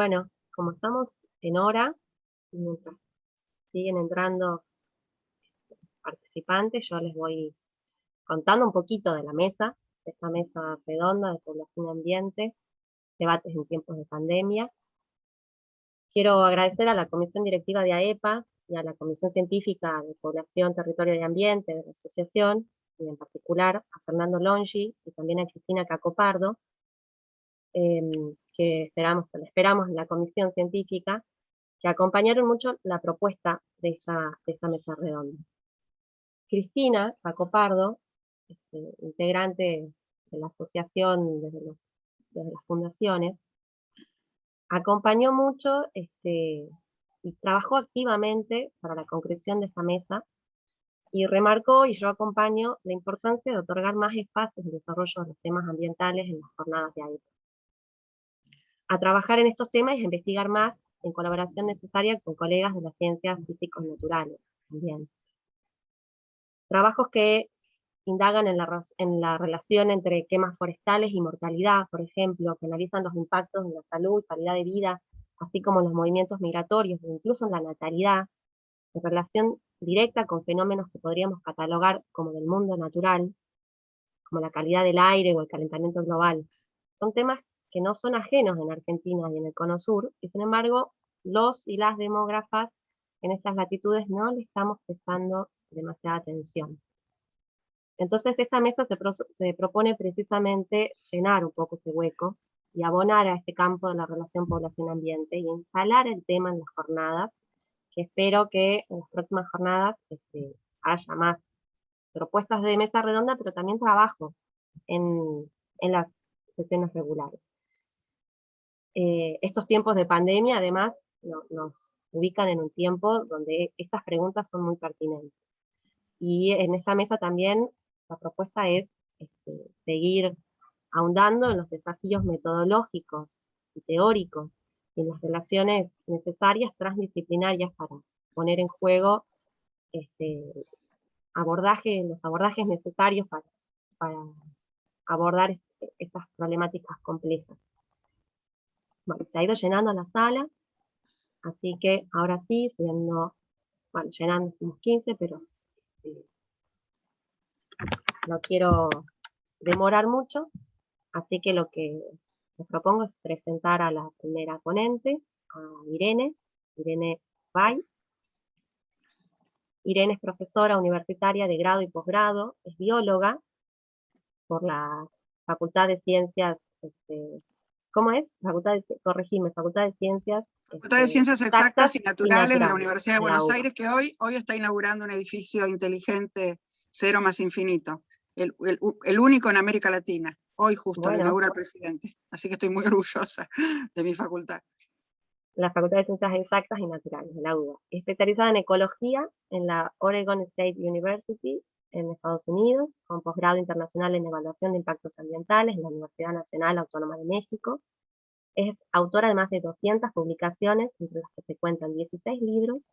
Bueno, como estamos en hora, y mientras siguen entrando participantes, yo les voy contando un poquito de la mesa, de esta mesa redonda de población y ambiente, debates en tiempos de pandemia. Quiero agradecer a la Comisión Directiva de AEPA y a la Comisión Científica de Población, Territorio y Ambiente de la Asociación, y en particular a Fernando Longi y también a Cristina Cacopardo, que esperamos en la Comisión Científica, que acompañaron mucho la propuesta de esta mesa redonda. Cristina Cacopardo, integrante de la asociación desde las fundaciones, acompañó mucho y trabajó activamente para la concreción de esta mesa y remarcó, y yo acompaño, la importancia de otorgar más espacios de desarrollo de los temas ambientales en las jornadas de AEPA. A trabajar en estos temas y a investigar más en colaboración necesaria con colegas de las ciencias físicos naturales también. Trabajos que indagan en la relación entre quemas forestales y mortalidad, por ejemplo, que analizan los impactos en la salud, calidad de vida, así como en los movimientos migratorios, e incluso en la natalidad, en relación directa con fenómenos que podríamos catalogar como del mundo natural, como la calidad del aire o el calentamiento global. Son temas que no son ajenos en Argentina y en el Cono Sur, y sin embargo, los y las demógrafas en estas latitudes no le estamos prestando demasiada atención. Entonces esta mesa se propone precisamente llenar un poco ese hueco y abonar a este campo de la relación población-ambiente y instalar el tema en las jornadas, que espero que en las próximas jornadas haya más propuestas de mesa redonda, pero también trabajos en las sesiones regulares. Estos tiempos de pandemia, además, nos ubican en un tiempo donde estas preguntas son muy pertinentes. Y en esta mesa también la propuesta es seguir ahondando en los desafíos metodológicos y teóricos y en las relaciones necesarias transdisciplinarias para poner en juego los abordajes necesarios para abordar estas problemáticas complejas. Bueno, se ha ido llenando la sala, así que ahora sí, llenando somos 15, pero no quiero demorar mucho, así que lo que les propongo es presentar a la primera ponente, a Irene Bay. Irene es profesora universitaria de grado y posgrado, es bióloga por la Facultad de Ciencias, ¿cómo es? Corregime, Facultad de Ciencias. Facultad de Ciencias Exactas y Naturales de la Universidad de Buenos UBA. Aires, que hoy está inaugurando un edificio inteligente, cero más infinito, el único en América Latina. Hoy justo lo inaugura el presidente, así que estoy muy orgullosa de mi facultad. La Facultad de Ciencias Exactas y Naturales, de la UBA. Especializada en ecología en la Oregon State University, en Estados Unidos, con posgrado internacional en evaluación de impactos ambientales en la Universidad Nacional Autónoma de México. Es autora de más de 200 publicaciones, entre las que se cuentan 16 libros,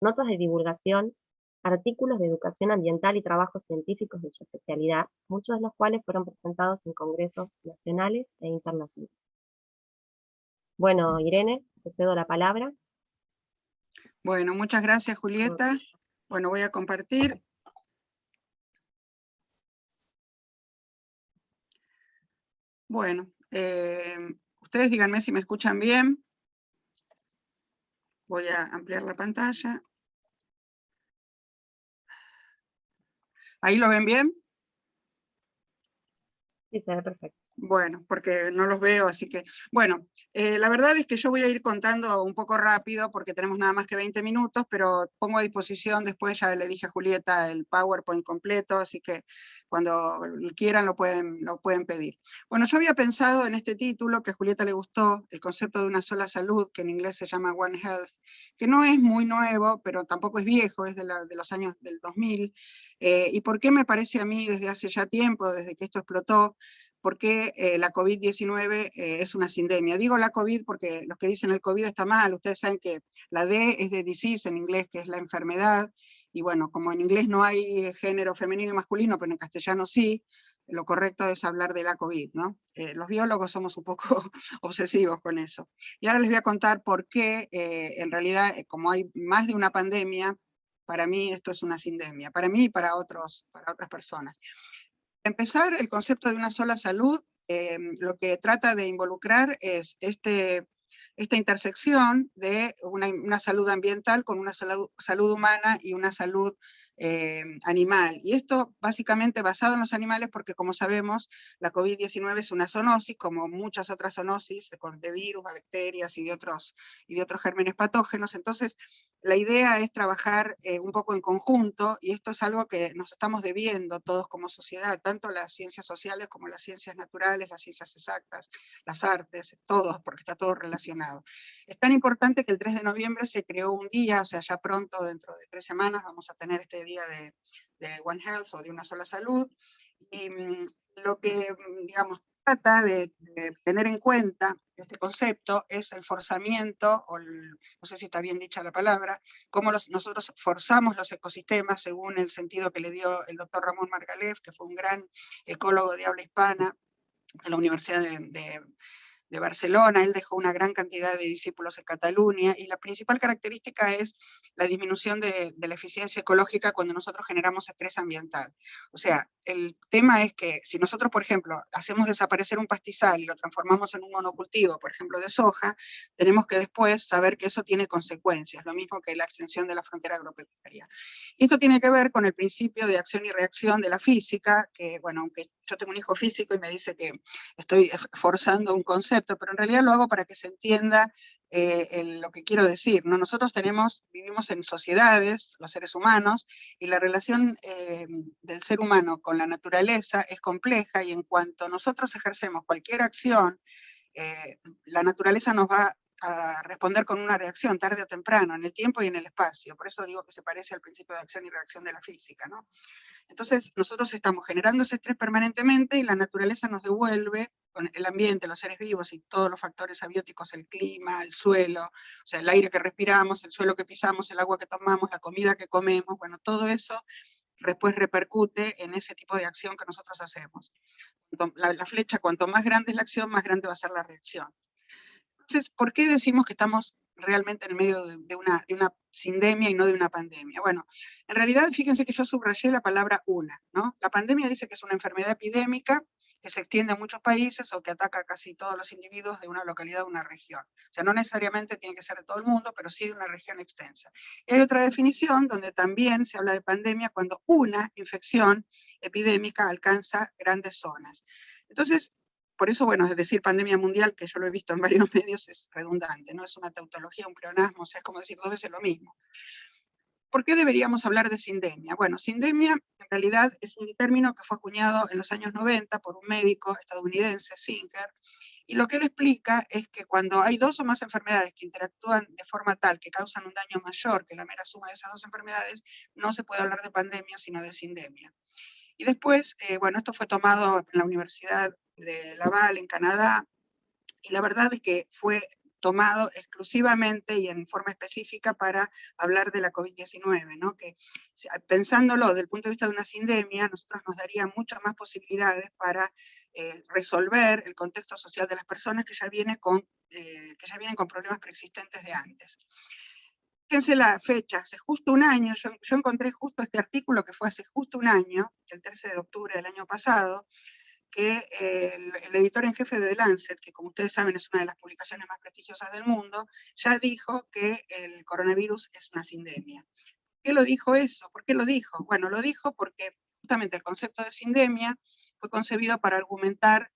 notas de divulgación, artículos de educación ambiental y trabajos científicos de su especialidad, muchos de los cuales fueron presentados en congresos nacionales e internacionales. Bueno, Irene, te cedo la palabra. Bueno, muchas gracias, Julieta. Bueno, voy a compartir. Bueno, ustedes díganme si me escuchan bien. Voy a ampliar la pantalla. ¿Ahí lo ven bien? Sí, se ve perfecto. Bueno, porque no los veo, así que... Bueno, la verdad es que yo voy a ir contando un poco rápido, porque tenemos nada más que 20 minutos, pero pongo a disposición, después ya le dije a Julieta el PowerPoint completo, así que cuando quieran lo pueden pedir. Bueno, yo había pensado en este título, que a Julieta le gustó, el concepto de una sola salud, que en inglés se llama One Health, que no es muy nuevo, pero tampoco es viejo, es de los años del 2000. ¿Y por qué me parece a mí desde hace ya tiempo, desde que esto explotó, porque la COVID-19 es una sindemia? Digo la COVID porque los que dicen el COVID está mal, ustedes saben que la D es de disease en inglés, que es la enfermedad, y bueno, como en inglés no hay género femenino y masculino, pero en castellano sí, lo correcto es hablar de la COVID, ¿no? Los biólogos somos un poco obsesivos con eso. Y ahora les voy a contar por qué, en realidad, como hay más de una pandemia, para mí esto es una sindemia, para mí y para otras personas. Para empezar, el concepto de una sola salud, lo que trata de involucrar es esta intersección de una salud ambiental con una salud humana y una salud animal. Y esto básicamente basado en los animales porque, como sabemos, la COVID-19 es una zoonosis, como muchas otras zoonosis de virus, bacterias y de otros gérmenes patógenos. Entonces, la idea es trabajar un poco en conjunto, y esto es algo que nos estamos debiendo todos como sociedad, tanto las ciencias sociales como las ciencias naturales, las ciencias exactas, las artes, todos, porque está todo relacionado. Es tan importante que el 3 de noviembre se creó un día, o sea, ya pronto, dentro de 3 semanas, vamos a tener este día de One Health, o de una sola salud, y lo que, digamos, trata de tener en cuenta este concepto es el forzamiento, no sé si está bien dicha la palabra, cómo nosotros forzamos los ecosistemas según el sentido que le dio el doctor Ramón Margalef, que fue un gran ecólogo de habla hispana de la Universidad de Barcelona. Él dejó una gran cantidad de discípulos en Cataluña, y la principal característica es la disminución de la eficiencia ecológica cuando nosotros generamos estrés ambiental. O sea, el tema es que si nosotros, por ejemplo, hacemos desaparecer un pastizal y lo transformamos en un monocultivo, por ejemplo, de soja, tenemos que después saber que eso tiene consecuencias, lo mismo que la extensión de la frontera agropecuaria. Y esto tiene que ver con el principio de acción y reacción de la física, que, bueno, aunque yo tengo un hijo físico y me dice que estoy forzando un concepto, pero en realidad lo hago para que se entienda lo que quiero decir, ¿no? Nosotros vivimos en sociedades, los seres humanos, y la relación del ser humano con la naturaleza es compleja, y en cuanto nosotros ejercemos cualquier acción, la naturaleza nos va a responder con una reacción tarde o temprano, en el tiempo y en el espacio. Por eso digo que se parece al principio de acción y reacción de la física, ¿no? Entonces, nosotros estamos generando ese estrés permanentemente, y la naturaleza nos devuelve, con el ambiente, los seres vivos y todos los factores abióticos, el clima, el suelo, o sea, el aire que respiramos, el suelo que pisamos, el agua que tomamos, la comida que comemos, bueno, todo eso después repercute en ese tipo de acción que nosotros hacemos. La flecha, cuanto más grande es la acción, más grande va a ser la reacción. Entonces, ¿por qué decimos que estamos realmente en medio de una sindemia y no de una pandemia? Bueno, en realidad, fíjense que yo subrayé la palabra una, ¿no? La pandemia dice que es una enfermedad epidémica que se extiende a muchos países o que ataca a casi todos los individuos de una localidad o una región. O sea, no necesariamente tiene que ser de todo el mundo, pero sí de una región extensa. Y hay otra definición donde también se habla de pandemia cuando una infección epidémica alcanza grandes zonas. Entonces, por eso, bueno, es decir pandemia mundial, que yo lo he visto en varios medios, es redundante, ¿no? Es una tautología, un pleonasmo, o sea, es como decir 2 veces lo mismo. ¿Por qué deberíamos hablar de sindemia? Bueno, sindemia en realidad es un término que fue acuñado en los años 90 por un médico estadounidense, Singer, y lo que él explica es que cuando hay 2 o más enfermedades que interactúan de forma tal que causan un daño mayor que la mera suma de esas 2 enfermedades, no se puede hablar de pandemia, sino de sindemia. Y después, bueno, esto fue tomado en la Universidad de Laval, en Canadá, y la verdad es que fue tomado exclusivamente y en forma específica para hablar de la COVID-19, ¿no? Que pensándolo desde el punto de vista de una sindemia, nosotros nos daría muchas más posibilidades para resolver el contexto social de las personas que ya vienen con problemas preexistentes de antes. Fíjense la fecha, hace justo un año, yo encontré justo este artículo que fue hace justo un año, el 13 de octubre del año pasado, que el editor en jefe de The Lancet, que como ustedes saben es una de las publicaciones más prestigiosas del mundo, ya dijo que el coronavirus es una sindemia. ¿Por qué lo dijo eso? ¿Por qué lo dijo? Bueno, lo dijo porque justamente el concepto de sindemia fue concebido para argumentar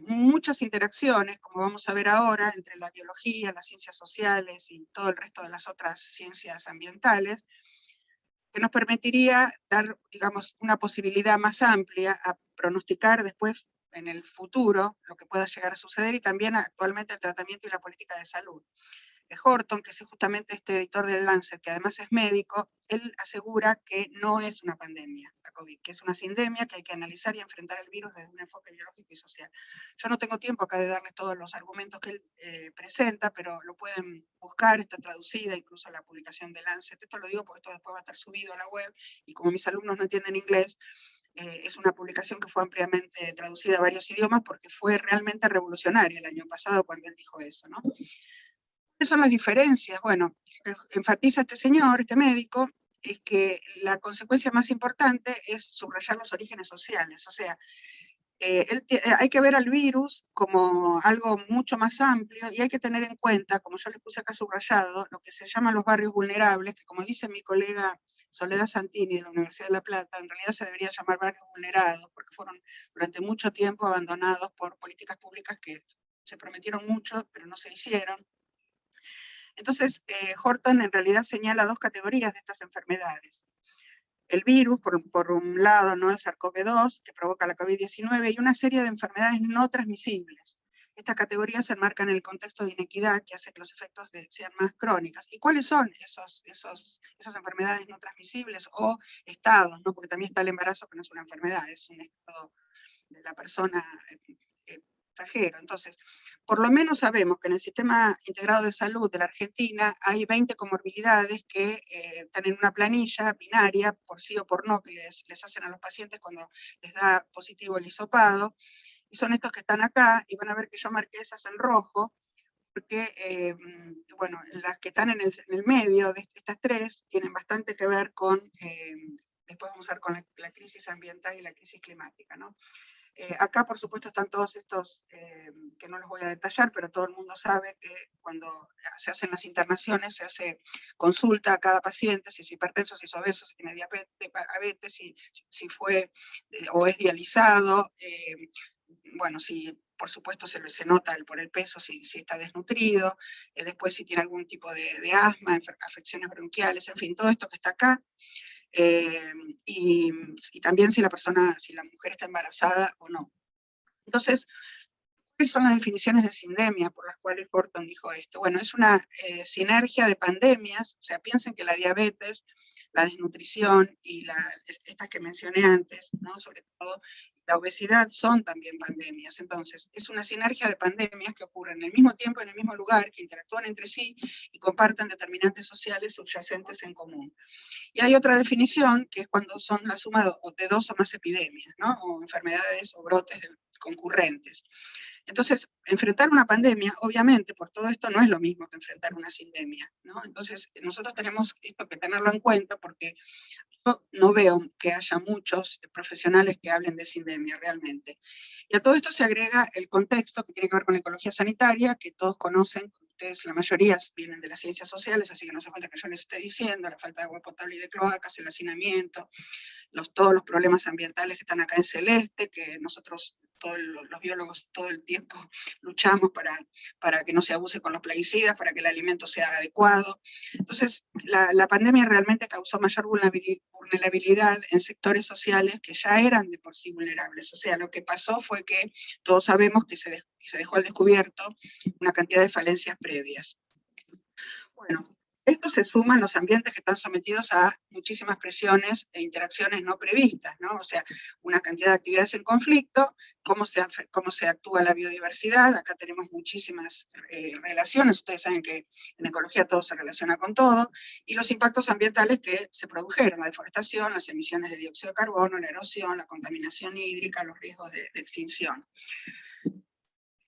muchas interacciones, como vamos a ver ahora, entre la biología, las ciencias sociales y todo el resto de las otras ciencias ambientales, que nos permitiría dar, digamos, una posibilidad más amplia a pronosticar después en el futuro lo que pueda llegar a suceder, y también actualmente el tratamiento y la política de salud. Horton, que es justamente este editor del Lancet, que además es médico, él asegura que no es una pandemia, la COVID, que es una sindemia, que hay que analizar y enfrentar el virus desde un enfoque biológico y social. Yo no tengo tiempo acá de darles todos los argumentos que él presenta, pero lo pueden buscar, está traducida incluso la publicación del Lancet. Esto lo digo porque esto después va a estar subido a la web, y como mis alumnos no entienden inglés, Es una publicación que fue ampliamente traducida a varios idiomas porque fue realmente revolucionaria el año pasado cuando él dijo eso, ¿no? ¿Cuáles son las diferencias? Bueno, enfatiza este señor, este médico, es que la consecuencia más importante es subrayar los orígenes sociales, o sea, hay que ver al virus como algo mucho más amplio y hay que tener en cuenta, como yo les puse acá subrayado, lo que se llaman los barrios vulnerables, que como dice mi colega Soledad Santini de la Universidad de La Plata, en realidad se debería llamar barrios vulnerados, porque fueron durante mucho tiempo abandonados por políticas públicas que se prometieron mucho, pero no se hicieron. Entonces, Horton en realidad señala dos categorías de estas enfermedades. El virus, por un lado, ¿no? El SARS-CoV-2, que provoca la COVID-19, y una serie de enfermedades no transmisibles. Estas categorías se enmarcan en el contexto de inequidad que hace que los efectos sean más crónicos. ¿Y cuáles son esas enfermedades no transmisibles o estados? ¿No? Porque también está el embarazo, que no es una enfermedad, es un estado de la persona pasajero. Entonces, por lo menos sabemos que en el Sistema Integrado de Salud de la Argentina hay 20 comorbilidades que están en una planilla binaria, por sí o por no, que les hacen a los pacientes cuando les da positivo el hisopado, y son estos que están acá, y van a ver que yo marqué esas en rojo, porque, bueno, las que están en el medio de estas tres tienen bastante que ver con, después vamos a ver con la crisis ambiental y la crisis climática, ¿no? Acá, por supuesto, están todos estos, que no los voy a detallar, pero todo el mundo sabe que cuando se hacen las internaciones se hace consulta a cada paciente, si es hipertenso, si es obeso, si tiene diabetes, si fue o es dializado, bueno, si por supuesto se nota por el peso si está desnutrido, después si tiene algún tipo de asma, afecciones bronquiales, en fin, todo esto que está acá. Y también si la mujer está embarazada o no. Entonces, ¿cuáles son las definiciones de sindemia por las cuales Horton dijo esto? Bueno, es una sinergia de pandemias, o sea, piensen que la diabetes, la desnutrición y estas que mencioné antes, ¿no? Sobre todo la obesidad, son también pandemias. Entonces, es una sinergia de pandemias que ocurren en el mismo tiempo, en el mismo lugar, que interactúan entre sí y comparten determinantes sociales subyacentes en común. Y hay otra definición, que es cuando son la suma de dos o más epidemias, ¿no? O enfermedades o brotes concurrentes. Entonces, enfrentar una pandemia, obviamente, por todo esto no es lo mismo que enfrentar una sindemia, ¿no? Entonces, nosotros tenemos esto que tenerlo en cuenta porque yo no veo que haya muchos profesionales que hablen de sindemia realmente. Y a todo esto se agrega el contexto que tiene que ver con la ecología sanitaria, que todos conocen, ustedes la mayoría vienen de las ciencias sociales, así que no hace falta que yo les esté diciendo, la falta de agua potable y de cloacas, el hacinamiento, todos los problemas ambientales que están acá en celeste, que nosotros, todos los biólogos, todo el tiempo luchamos para que no se abuse con los plaguicidas, para que el alimento sea adecuado. Entonces, la pandemia realmente causó mayor vulnerabilidad en sectores sociales que ya eran de por sí vulnerables. O sea, lo que pasó fue que todos sabemos que se dejó al descubierto una cantidad de falencias previas. Bueno, esto se suma en los ambientes que están sometidos a muchísimas presiones e interacciones no previstas, ¿no? O sea, una cantidad de actividades en conflicto, cómo se actúa la biodiversidad, acá tenemos muchísimas relaciones, ustedes saben que en ecología todo se relaciona con todo, y los impactos ambientales que se produjeron, la deforestación, las emisiones de dióxido de carbono, la erosión, la contaminación hídrica, los riesgos de extinción.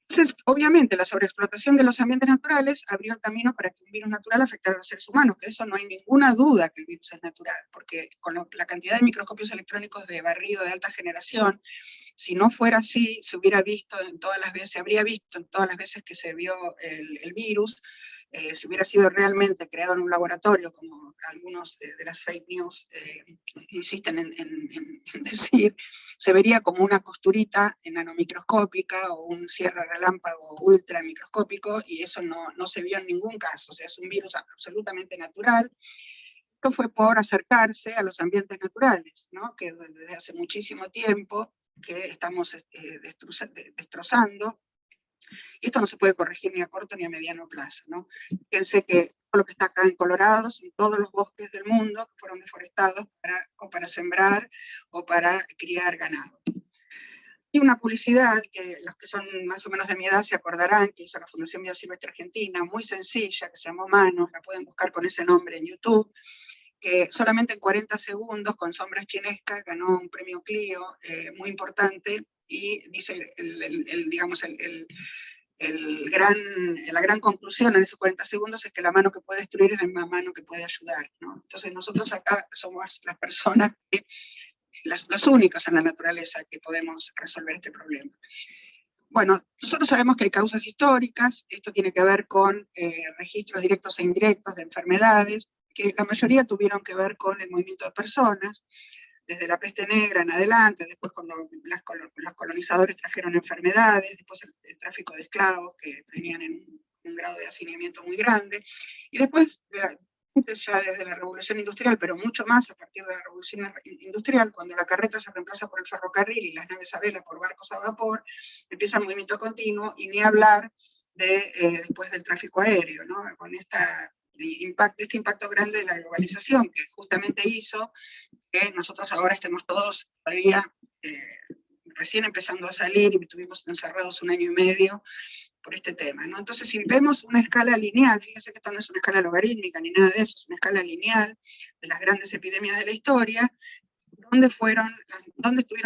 Entonces, obviamente, la sobreexplotación de los ambientes naturales abrió el camino para que un virus natural afectara a los seres humanos, que eso no hay ninguna duda que el virus es natural, porque con la cantidad de microscopios electrónicos de barrido de alta generación, si no fuera así, se habría visto en todas las veces que se vio el virus, si hubiera sido realmente creado en un laboratorio, como algunos de las fake news insisten en decir, se vería como una costurita nanomicroscópica o un cierre relámpago ultra microscópico, y eso no se vio en ningún caso. O sea, es un virus absolutamente natural. Esto fue por acercarse a los ambientes naturales, ¿no? Que desde hace muchísimo tiempo que estamos destrozando. Y esto no se puede corregir ni a corto ni a mediano plazo, ¿no? Fíjense que todo lo que está acá en Colorado son todos los bosques del mundo que fueron deforestados para sembrar o para criar ganado. Y una publicidad que los que son más o menos de mi edad se acordarán, que hizo la Fundación Vida Silvestre Argentina, muy sencilla, que se llamó Manos, la pueden buscar con ese nombre en YouTube, que solamente en 40 segundos, con Sombras Chinescas, ganó un premio Clio muy importante, y dice, digamos, la gran conclusión en esos 40 segundos es que la mano que puede destruir es la misma mano que puede ayudar, ¿no? Entonces nosotros acá somos las personas, los únicos en la naturaleza que podemos resolver este problema. Bueno, nosotros sabemos que hay causas históricas, esto tiene que ver con registros directos e indirectos de enfermedades, que la mayoría tuvieron que ver con el movimiento de personas, desde la peste negra en adelante, después cuando los colonizadores trajeron enfermedades, después el tráfico de esclavos, que venían en un grado de hacinamiento muy grande, y después, ya desde la Revolución Industrial, pero mucho más a partir de la Revolución Industrial, cuando la carreta se reemplaza por el ferrocarril y las naves a vela por barcos a vapor, empieza el movimiento continuo, y ni hablar después del tráfico aéreo, ¿no? Con este impacto grande de la globalización, que justamente hizo que nosotros ahora estemos todos todavía recién empezando a salir, y estuvimos encerrados 1 año y medio por este tema, ¿no? Entonces, si vemos una escala lineal, fíjense que esto no es una escala logarítmica ni nada de eso, es una escala lineal de las grandes epidemias de la historia, ¿dónde estuvieron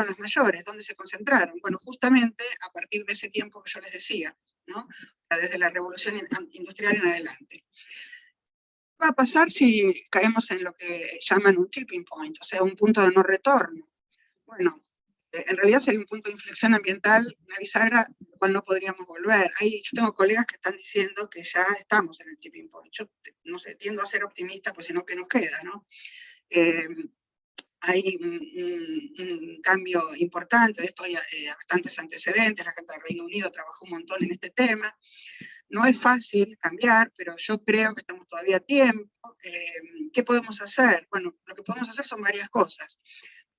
las mayores? ¿Dónde se concentraron? Bueno, justamente a partir de ese tiempo que yo les decía, ¿no? Desde la Revolución Industrial en adelante. ¿Qué va a pasar si caemos en lo que llaman un tipping point, o sea, un punto de no retorno? Bueno, en realidad sería un punto de inflexión ambiental, una bisagra, al cual no podríamos volver. Yo tengo colegas que están diciendo que ya estamos en el tipping point. Yo, no sé, tiendo a ser optimista, pues si no, ¿qué nos queda, no? Hay un cambio importante, de esto hay bastantes antecedentes, la gente del Reino Unido trabajó un montón en este tema. No es fácil cambiar, pero yo creo que estamos todavía a tiempo. ¿Qué podemos hacer? Bueno, lo que podemos hacer son varias cosas.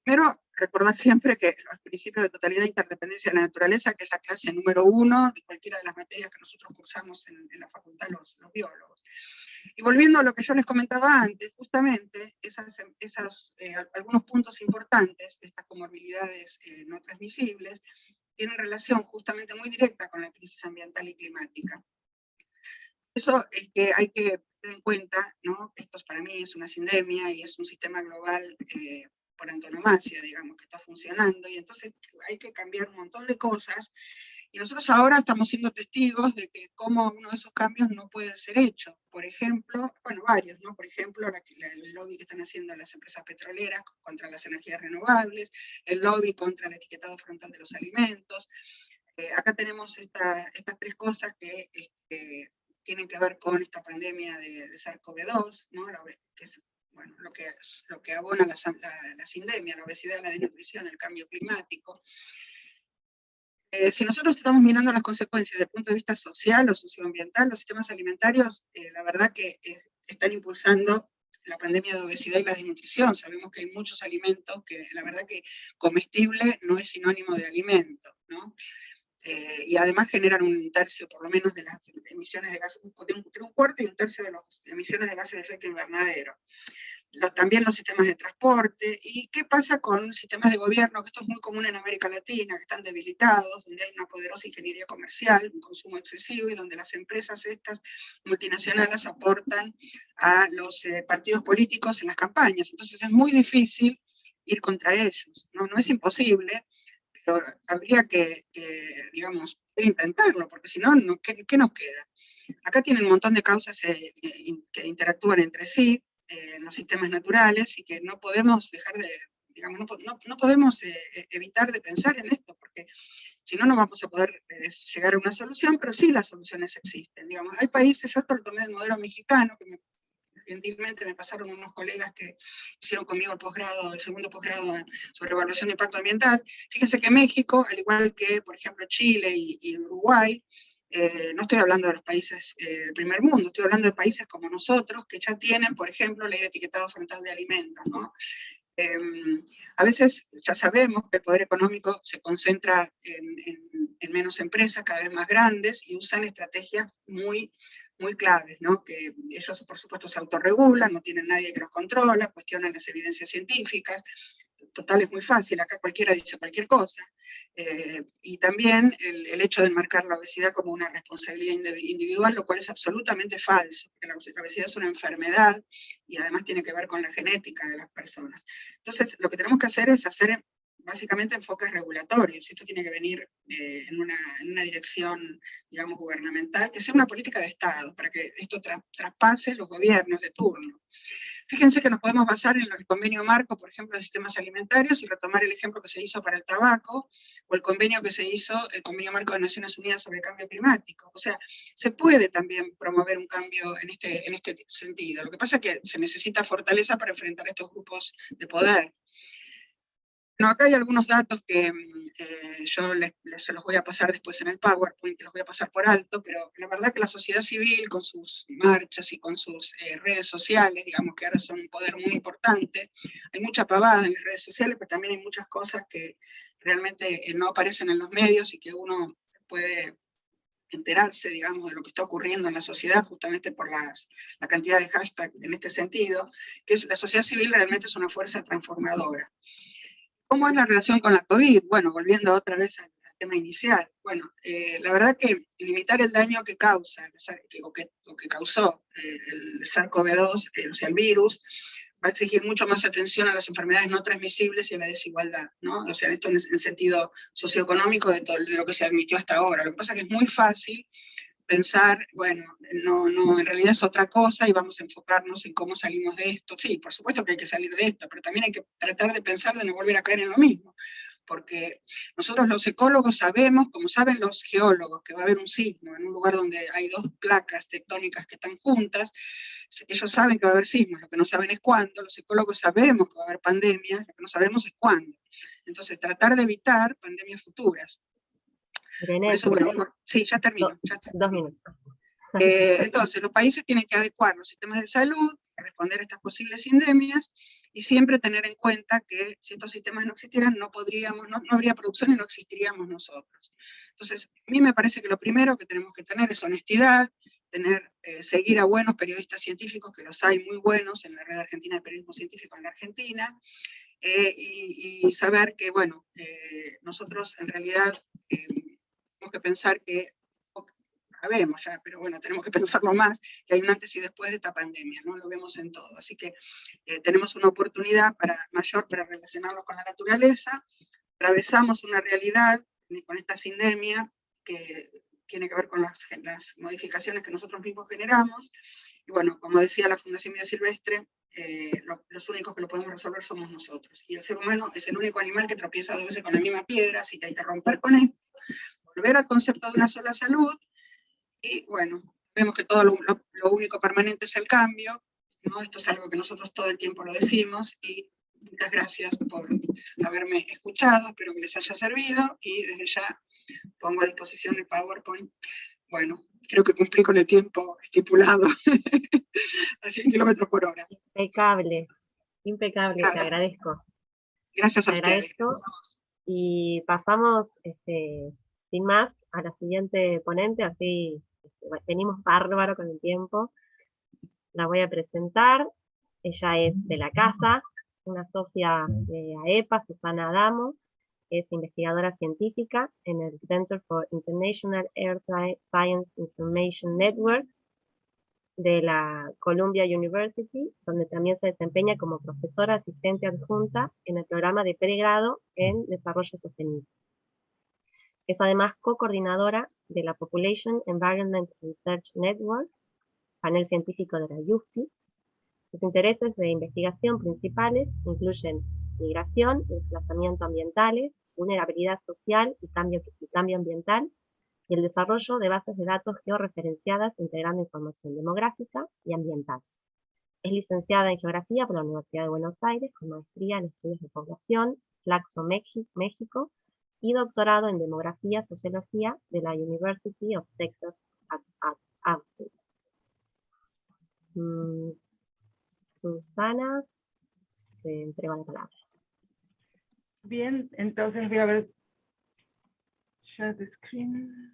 Primero, recordar siempre que los principios de totalidad e interdependencia de la naturaleza, que es la clase número 1 de cualquiera de las materias que nosotros cursamos en la facultad los biólogos. Y volviendo a lo que yo les comentaba antes, justamente algunos puntos importantes de estas comorbilidades no transmisibles tienen relación justamente muy directa con la crisis ambiental y climática. Eso es que hay que tener en cuenta, ¿no? Esto para mí es una sindemia y es un sistema global por antonomasia, digamos, que está funcionando, y entonces hay que cambiar un montón de cosas, y nosotros ahora estamos siendo testigos de que cómo uno de esos cambios no puede ser hecho. Por ejemplo, bueno, varios, ¿no? Por ejemplo, el lobby que están haciendo las empresas petroleras contra las energías renovables, el lobby contra el etiquetado frontal de los alimentos. Acá tenemos estas 3 cosas que tienen que ver con esta pandemia de SARS-CoV-2, ¿no? Que es, bueno, lo que abona la sindemia, la obesidad, la desnutrición, el cambio climático. Si nosotros estamos mirando las consecuencias desde el punto de vista social o socioambiental, los sistemas alimentarios, la verdad que están impulsando la pandemia de obesidad y la desnutrición. Sabemos que hay muchos alimentos que la verdad que comestible no es sinónimo de alimento, ¿no? Y además generan 1/3 por lo menos de las emisiones de gases, entre 1/4 y 1/3 de las emisiones de gases de efecto invernadero. También los sistemas de transporte. ¿Y qué pasa con sistemas de gobierno? Que esto es muy común en América Latina, que están debilitados, donde hay una poderosa ingeniería comercial, un consumo excesivo, y donde las empresas estas multinacionales aportan a los partidos políticos en las campañas. Entonces es muy difícil ir contra ellos. No es imposible, pero habría que digamos, intentarlo, porque si no, ¿qué nos queda? Acá tienen un montón de causas que interactúan entre sí, en los sistemas naturales, y que no podemos dejar de, digamos, no podemos evitar de pensar en esto, porque si no, no vamos a poder llegar a una solución, pero sí las soluciones existen. Digamos, hay países, yo tomé el modelo mexicano, que gentilmente me pasaron unos colegas que hicieron conmigo el segundo posgrado sobre evaluación de impacto ambiental. Fíjense que México, al igual que, por ejemplo, Chile y Uruguay, no estoy hablando de los países del primer mundo, estoy hablando de países como nosotros, que ya tienen, por ejemplo, ley de etiquetado frontal de alimentos, ¿no? A veces ya sabemos que el poder económico se concentra en menos empresas, cada vez más grandes, y usan estrategias muy claves, ¿no? Que ellos, por supuesto, se autorregulan, no tienen nadie que los controla, cuestionan las evidencias científicas, total es muy fácil, acá cualquiera dice cualquier cosa. Y también el hecho de enmarcar la obesidad como una responsabilidad individual, lo cual es absolutamente falso, porque la obesidad es una enfermedad y además tiene que ver con la genética de las personas. Entonces, lo que tenemos que hacer es hacer básicamente enfoques regulatorios. Esto tiene que venir en una dirección, digamos, gubernamental, que sea una política de Estado, para que esto traspase los gobiernos de turno. Fíjense que nos podemos basar en el convenio marco, por ejemplo, de sistemas alimentarios, y retomar el ejemplo que se hizo para el tabaco, o el convenio que se hizo, el convenio marco de Naciones Unidas sobre el cambio climático. O sea, se puede también promover un cambio en este sentido. Lo que pasa es que se necesita fortaleza para enfrentar estos grupos de poder. No, acá hay algunos datos que yo se los voy a pasar después en el PowerPoint, que los voy a pasar por alto, pero la verdad que la sociedad civil, con sus marchas y con sus redes sociales, digamos que ahora son un poder muy importante, hay mucha pavada en las redes sociales, pero también hay muchas cosas que realmente no aparecen en los medios y que uno puede enterarse, digamos, de lo que está ocurriendo en la sociedad, justamente por la cantidad de hashtags en este sentido, que la sociedad civil realmente es una fuerza transformadora. ¿Cómo es la relación con la COVID? Bueno, volviendo otra vez al tema inicial. Bueno, la verdad que limitar el daño que causa, o que causó el SARS-CoV-2, o sea, el virus, va a exigir mucho más atención a las enfermedades no transmisibles y a la desigualdad, ¿no? O sea, esto en sentido socioeconómico de lo que se admitió hasta ahora. Lo que pasa es que es muy fácil pensar, bueno, no, en realidad es otra cosa y vamos a enfocarnos en cómo salimos de esto. Sí, por supuesto que hay que salir de esto, pero también hay que tratar de pensar de no volver a caer en lo mismo, porque nosotros los ecólogos sabemos, como saben los geólogos, que va a haber un sismo en un lugar donde hay dos placas tectónicas que están juntas. Ellos saben que va a haber sismos, lo que no saben es cuándo. Los ecólogos sabemos que va a haber pandemias, lo que no sabemos es cuándo. Entonces, tratar de evitar pandemias futuras. Irene, por eso, bueno, sí, ya termino. 2 minutos. Entonces, los países tienen que adecuar los sistemas de salud para responder a estas posibles endemias y siempre tener en cuenta que si estos sistemas no existieran, no habría producción y no existiríamos nosotros. Entonces, a mí me parece que lo primero que tenemos que tener es honestidad, seguir a buenos periodistas científicos, que los hay muy buenos en la Red Argentina de Periodismo Científico en la Argentina, y saber que, bueno, nosotros en realidad tenemos que pensar que sabemos ya, pero bueno, tenemos que pensarlo más, que hay un antes y después de esta pandemia, ¿no? Lo vemos en todo. Así que tenemos una oportunidad mayor para relacionarnos con la naturaleza, atravesamos una realidad con esta sindemia que tiene que ver con las modificaciones que nosotros mismos generamos, y bueno, como decía la Fundación Vida Silvestre, los únicos que lo podemos resolver somos nosotros, y el ser humano es el único animal que tropieza 2 veces con la misma piedra, así que hay que romper con esto, volver al concepto de una sola salud. Y bueno, vemos que todo lo único permanente es el cambio, ¿no? Esto es algo que nosotros todo el tiempo lo decimos, y muchas gracias por haberme escuchado, espero que les haya servido, y desde ya pongo a disposición el PowerPoint. Bueno, creo que cumplí con el tiempo estipulado, a 100 kilómetros por hora. Impecable, impecable, Gracias. te agradezco. Gracias a ustedes. Y pasamos, sin más, a la siguiente ponente, así venimos bárbaro con el tiempo. La voy a presentar. Ella es de la casa, una socia de AEPA, Susana Adamo, es investigadora científica en el Center for International Earth Science Information Network de la Columbia University, donde también se desempeña como profesora asistente adjunta en el programa de pregrado en Desarrollo Sostenible. Es además co-coordinadora de la Population Environment Research Network, panel científico de la UFI. Sus intereses de investigación principales incluyen migración y desplazamiento ambientales, vulnerabilidad social y cambio ambiental, y el desarrollo de bases de datos georreferenciadas integrando información demográfica y ambiental. Es licenciada en Geografía por la Universidad de Buenos Aires, con maestría en Estudios de Población, Flaxo, México, y doctorado en Demografía y Sociología de la University of Texas at Austin. Susana, te entrego la palabra. Bien, entonces voy a ver share the screen.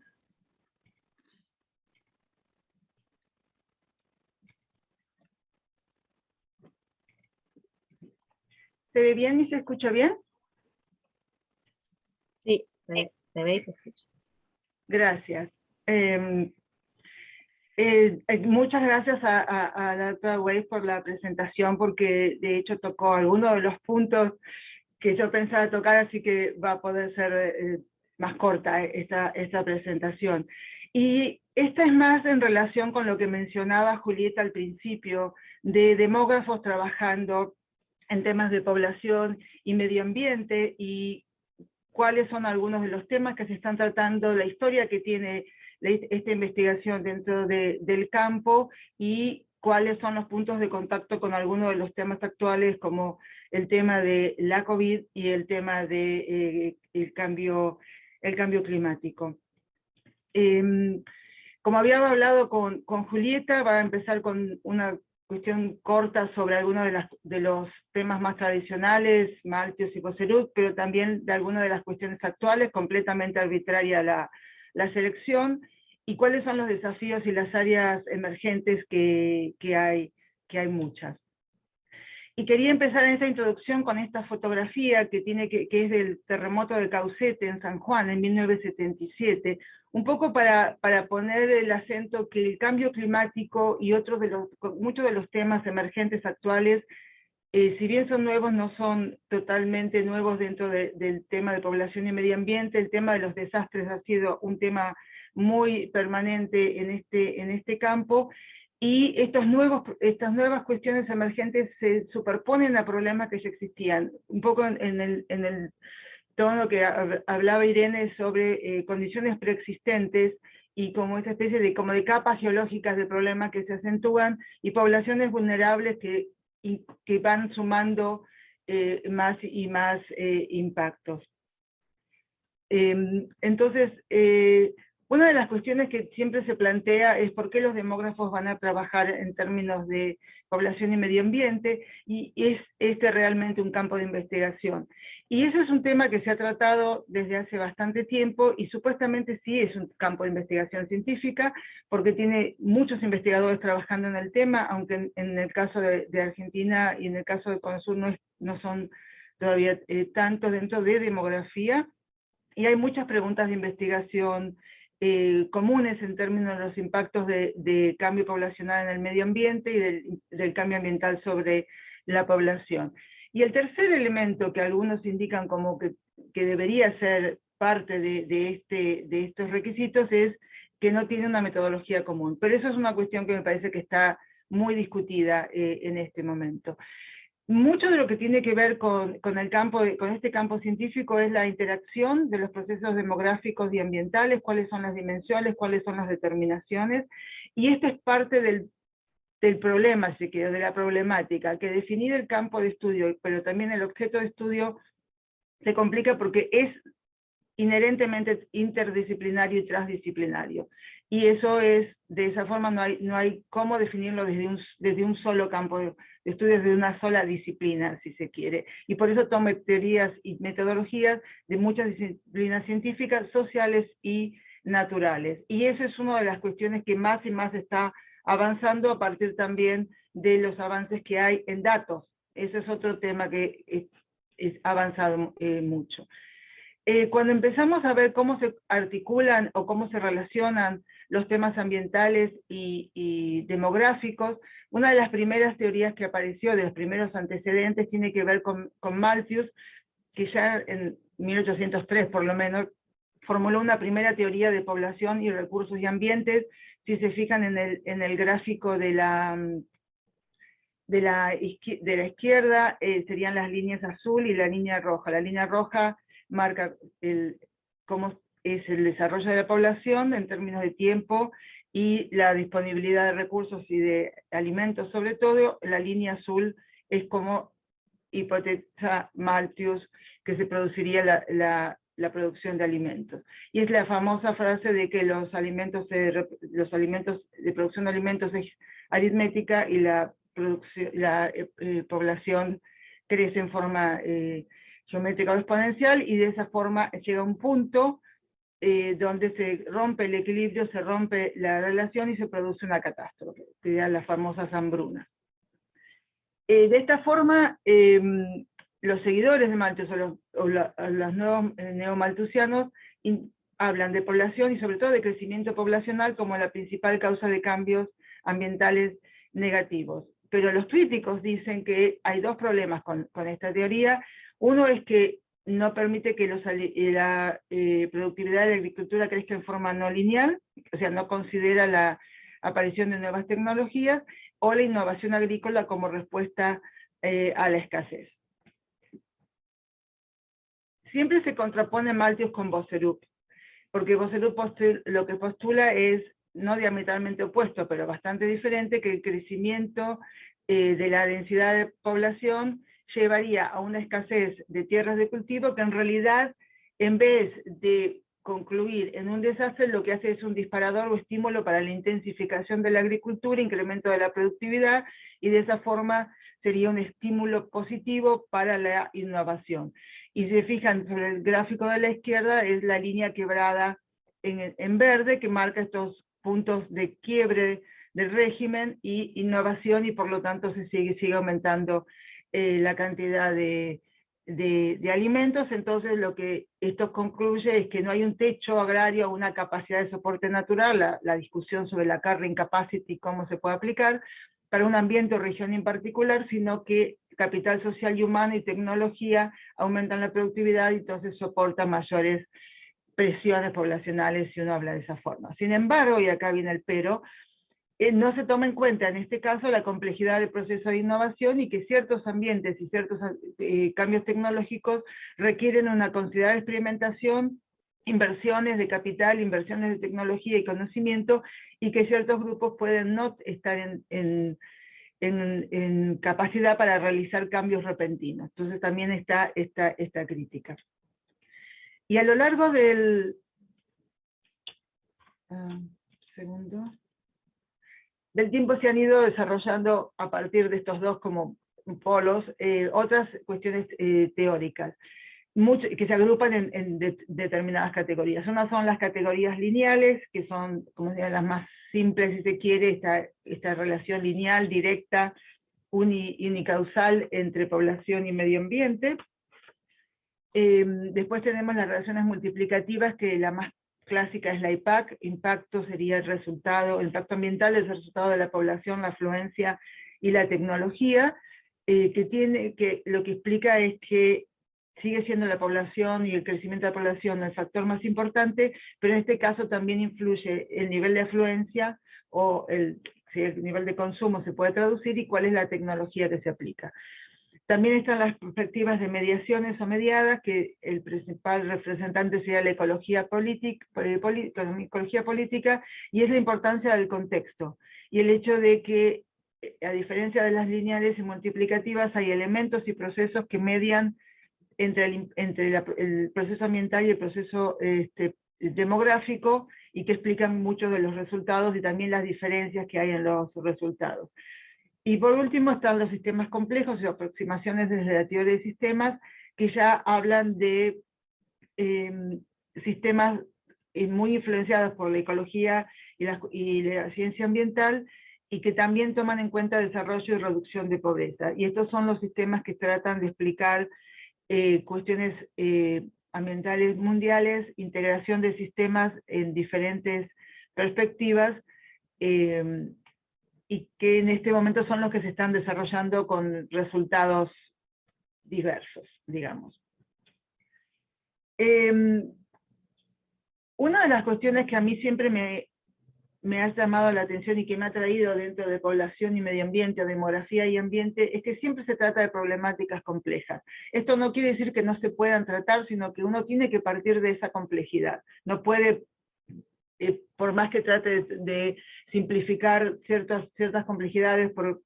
¿Se ve bien y se escucha bien? Sí, se ve y se escucha. Gracias. Muchas gracias a la doctora Weiss por la presentación, porque de hecho tocó algunos de los puntos que yo pensaba tocar, así que va a poder ser más corta esta presentación. Y esta es más en relación con lo que mencionaba Julieta al principio, de demógrafos trabajando en temas de población y medio ambiente, y cuáles son algunos de los temas que se están tratando, la historia que tiene esta investigación dentro del campo, y cuáles son los puntos de contacto con algunos de los temas actuales, como el tema de la COVID y el tema de el cambio climático. Como había hablado con Julieta, va a empezar con una cuestión corta sobre algunos de los temas más tradicionales, Malthus y Bossert, pero también de algunas de las cuestiones actuales, completamente arbitraria la selección, y cuáles son los desafíos y las áreas emergentes que hay muchas. Y quería empezar en esta introducción con esta fotografía que es del terremoto de Caucete en San Juan en 1977, un poco para poner el acento que el cambio climático y muchos de los temas emergentes actuales, si bien son nuevos, no son totalmente nuevos dentro del tema de población y medio ambiente. El tema de los desastres ha sido un tema muy permanente en este campo, y estas nuevas cuestiones emergentes se superponen a problemas que ya existían. Un poco en el tono que hablaba Irene sobre condiciones preexistentes, y como esa especie de capas geológicas de problemas que se acentúan, y poblaciones vulnerables que van sumando más y más impactos. Entonces, una de las cuestiones que siempre se plantea es por qué los demógrafos van a trabajar en términos de población y medio ambiente, y es realmente un campo de investigación. Y eso es un tema que se ha tratado desde hace bastante tiempo, y supuestamente sí es un campo de investigación científica, porque tiene muchos investigadores trabajando en el tema, aunque en el caso de Argentina y en el caso de Consur no son todavía tanto dentro de demografía, y hay muchas preguntas de investigación comunes en términos de los impactos de cambio poblacional en el medio ambiente y del cambio ambiental sobre la población. Y el tercer elemento que algunos indican como que debería ser parte de estos requisitos es que no tiene una metodología común. Pero eso es una cuestión que me parece que está muy discutida en este momento. Mucho de lo que tiene que ver con este campo científico es la interacción de los procesos demográficos y ambientales, cuáles son las dimensiones, cuáles son las determinaciones, y esto es parte del problema, si quiere, de la problemática, que definir el campo de estudio, pero también el objeto de estudio, se complica porque es inherentemente interdisciplinario y transdisciplinario. Y eso de esa forma no hay cómo definirlo desde un solo campo de estudios, de una sola disciplina, si se quiere. Y por eso toma teorías y metodologías de muchas disciplinas científicas, sociales y naturales. Y eso es una de las cuestiones que más y más está avanzando a partir también de los avances que hay en datos. Ese es otro tema que es avanzado mucho. Cuando empezamos a ver cómo se articulan o cómo se relacionan los temas ambientales y demográficos, una de las primeras teorías que apareció, de los primeros antecedentes, tiene que ver con Malthus, que ya en 1803 por lo menos formuló una primera teoría de población y recursos y ambientes. Si se fijan en el gráfico de la izquierda, serían las líneas azul y la línea roja. La línea roja marca cómo es el desarrollo de la población en términos de tiempo y la disponibilidad de recursos y de alimentos sobre todo. La línea azul es como hipotetiza Malthus que se produciría la producción de alimentos. Y es la famosa frase de que los alimentos de producción de alimentos es aritmética y la población crece en forma geométrica o exponencial, y de esa forma llega a un punto donde se rompe el equilibrio, se rompe la relación y se produce una catástrofe, que eran las famosas hambrunas. De esta forma, los seguidores de Malthus o los nuevos neomalthusianos hablan de población y sobre todo de crecimiento poblacional como la principal causa de cambios ambientales negativos. Pero los críticos dicen que hay dos problemas con esta teoría. Uno es que no permite que la productividad de la agricultura crezca en forma no lineal, o sea, no considera la aparición de nuevas tecnologías, o la innovación agrícola como respuesta a la escasez. Siempre se contrapone Malthus con Boserup, porque Boserup lo que postula es, no diametralmente opuesto, pero bastante diferente, que el crecimiento de la densidad de población llevaría a una escasez de tierras de cultivo que en realidad, en vez de concluir en un desastre, lo que hace es un disparador o estímulo para la intensificación de la agricultura, incremento de la productividad, y de esa forma sería un estímulo positivo para la innovación. Y si se fijan sobre el gráfico de la izquierda, es la línea quebrada en verde, que marca estos puntos de quiebre del régimen y innovación, y por lo tanto se sigue aumentando la cantidad de alimentos. Entonces lo que esto concluye es que no hay un techo agrario o una capacidad de soporte natural, la discusión sobre la carrying capacity, cómo se puede aplicar para un ambiente o región en particular, sino que capital social y humano y tecnología aumentan la productividad y entonces soportan mayores presiones poblacionales, si uno habla de esa forma. Sin embargo, y acá viene el pero, no se toma en cuenta en este caso la complejidad del proceso de innovación y que ciertos ambientes y ciertos cambios tecnológicos requieren una considerable experimentación, inversiones de capital, inversiones de tecnología y conocimiento, y que ciertos grupos pueden no estar en capacidad para realizar cambios repentinos. Entonces también está esta crítica. Y a lo largo del tiempo se han ido desarrollando, a partir de estos dos como polos, otras cuestiones teóricas, que se agrupan en determinadas categorías. Unas son las categorías lineales, que son, como se llama, las más simples, si se quiere, esta relación lineal, directa, unicausal entre población y medio ambiente. Después tenemos las relaciones multiplicativas, que la más clásica es la IPAC. Impacto sería el impacto ambiental es el resultado de la población, la afluencia y la tecnología, que lo que explica es que sigue siendo la población y el crecimiento de la población el factor más importante, pero en este caso también influye el nivel de afluencia, o si el nivel de consumo se puede traducir, y cuál es la tecnología que se aplica. También están las perspectivas de mediaciones o mediadas, que el principal representante sería la ecología política, y es la importancia del contexto, y el hecho de que, a diferencia de las lineales y multiplicativas, hay elementos y procesos que median entre el proceso ambiental y el proceso demográfico, y que explican muchos de los resultados y también las diferencias que hay en los resultados. Y por último están los sistemas complejos y aproximaciones desde la teoría de sistemas, que ya hablan de sistemas muy influenciados por la ecología y la ciencia ambiental, y que también toman en cuenta desarrollo y reducción de pobreza. Y estos son los sistemas que tratan de explicar cuestiones ambientales mundiales, integración de sistemas en diferentes perspectivas, y que en este momento son los que se están desarrollando con resultados diversos, digamos. Una de las cuestiones que a mí siempre me ha llamado la atención y que me ha traído dentro de población y medio ambiente, o demografía y ambiente, es que siempre se trata de problemáticas complejas. Esto no quiere decir que no se puedan tratar, sino que uno tiene que partir de esa complejidad. No puede, por más que trate de simplificar ciertas complejidades por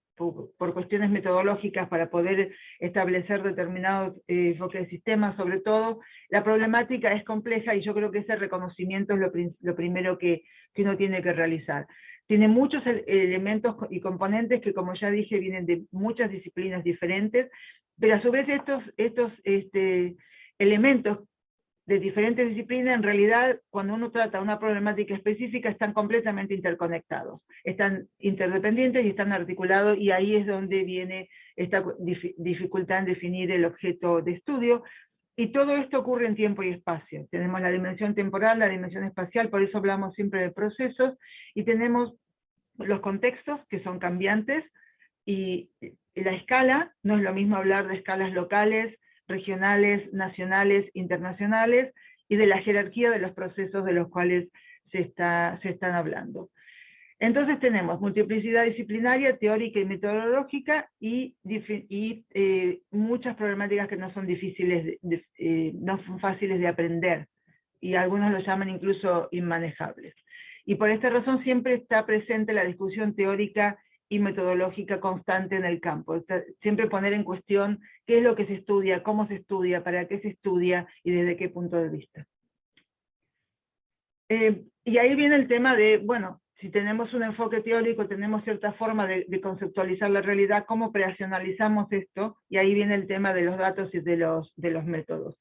cuestiones metodológicas para poder establecer determinados enfoques de sistemas, sobre todo, la problemática es compleja, y yo creo que ese reconocimiento es lo primero que uno tiene que realizar. Tiene muchos elementos y componentes que, como ya dije, vienen de muchas disciplinas diferentes, pero a su vez estos elementos de diferentes disciplinas, en realidad, cuando uno trata una problemática específica, están completamente interconectados, están interdependientes y están articulados, y ahí es donde viene esta dificultad en definir el objeto de estudio. Y todo esto ocurre en tiempo y espacio. Tenemos la dimensión temporal, la dimensión espacial, por eso hablamos siempre de procesos, y tenemos los contextos, que son cambiantes, y la escala, no es lo mismo hablar de escalas locales, regionales, nacionales, internacionales, y de la jerarquía de los procesos de los cuales se están hablando. Entonces tenemos multiplicidad disciplinaria, teórica y metodológica, y muchas problemáticas que no son difíciles, no son fáciles de aprender, y algunos lo llaman incluso inmanejables. Y por esta razón siempre está presente la discusión teórica y metodológica constante en el campo. Siempre poner en cuestión qué es lo que se estudia, cómo se estudia, para qué se estudia y desde qué punto de vista. Y ahí viene el tema de, bueno, si tenemos un enfoque teórico, tenemos cierta forma de conceptualizar la realidad, ¿cómo operacionalizamos esto? Y ahí viene el tema de los datos y de los métodos.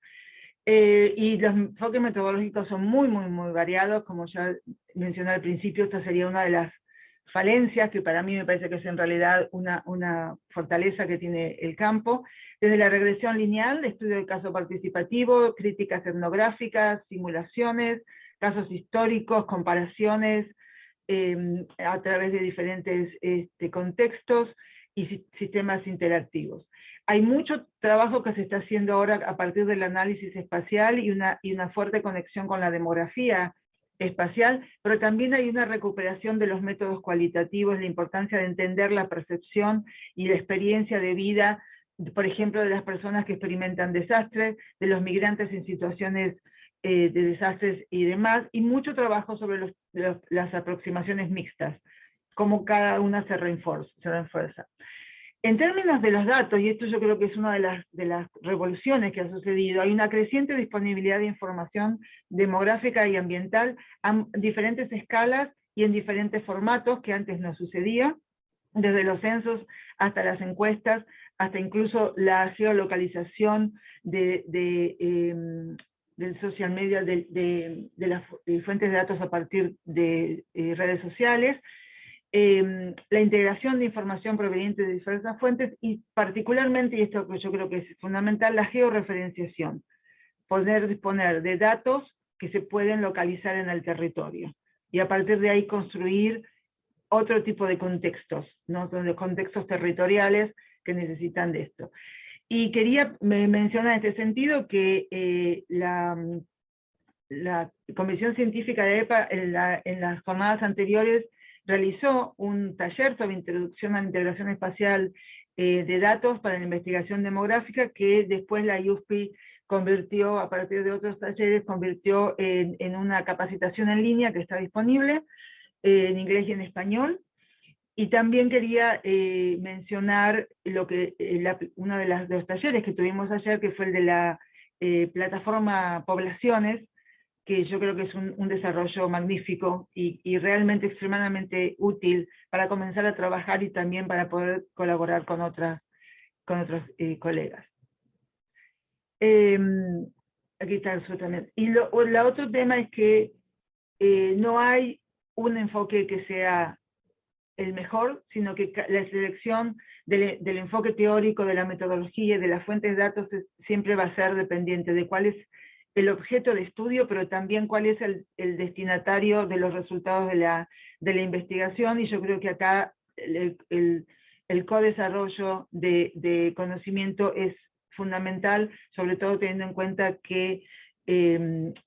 Y los enfoques metodológicos son muy variados, como ya mencioné al principio. Esta sería una de las falencias, que para mí me parece que es en realidad una fortaleza que tiene el campo, desde la regresión lineal, estudio de caso participativo, críticas etnográficas, simulaciones, casos históricos, comparaciones a través de diferentes contextos y sistemas interactivos. Hay mucho trabajo que se está haciendo ahora a partir del análisis espacial y una fuerte conexión con la demografía espacial, pero también hay una recuperación de los métodos cualitativos, la importancia de entender la percepción y la experiencia de vida, por ejemplo, de las personas que experimentan desastres, de los migrantes en situaciones de desastres y demás, y mucho trabajo sobre las aproximaciones mixtas, cómo cada una se refuerza. En términos de los datos, y esto yo creo que es una de las revoluciones que ha sucedido, hay una creciente disponibilidad de información demográfica y ambiental a diferentes escalas y en diferentes formatos que antes no sucedía, desde los censos hasta las encuestas, hasta incluso la geolocalización del social media, de las fuentes de datos a partir de redes sociales, la integración de información proveniente de diversas fuentes, y particularmente, y esto que yo creo que es fundamental, la georreferenciación, poder disponer de datos que se pueden localizar en el territorio, y a partir de ahí construir otro tipo de contextos, ¿no? De contextos territoriales que necesitan de esto. Y quería mencionar en este sentido que la Comisión Científica de EPA en las jornadas anteriores realizó un taller sobre introducción a la integración espacial de datos para la investigación demográfica, que después la IUSPI convirtió, a partir de otros talleres, convirtió en una capacitación en línea que está disponible en inglés y en español. Y también quería mencionar uno de los talleres que tuvimos ayer, que fue el de la plataforma Poblaciones, que yo creo que es un desarrollo magnífico y realmente extremadamente útil para comenzar a trabajar y también para poder colaborar con otros colegas. Aquí está eso también. Y el otro tema es que no hay un enfoque que sea el mejor, sino que la selección del enfoque teórico, de la metodología, de las fuentes de datos, siempre va a ser dependiente de cuál es el objeto de estudio, pero también cuál es el destinatario de los resultados de la investigación, y yo creo que acá el co-desarrollo de conocimiento es fundamental, sobre todo teniendo en cuenta que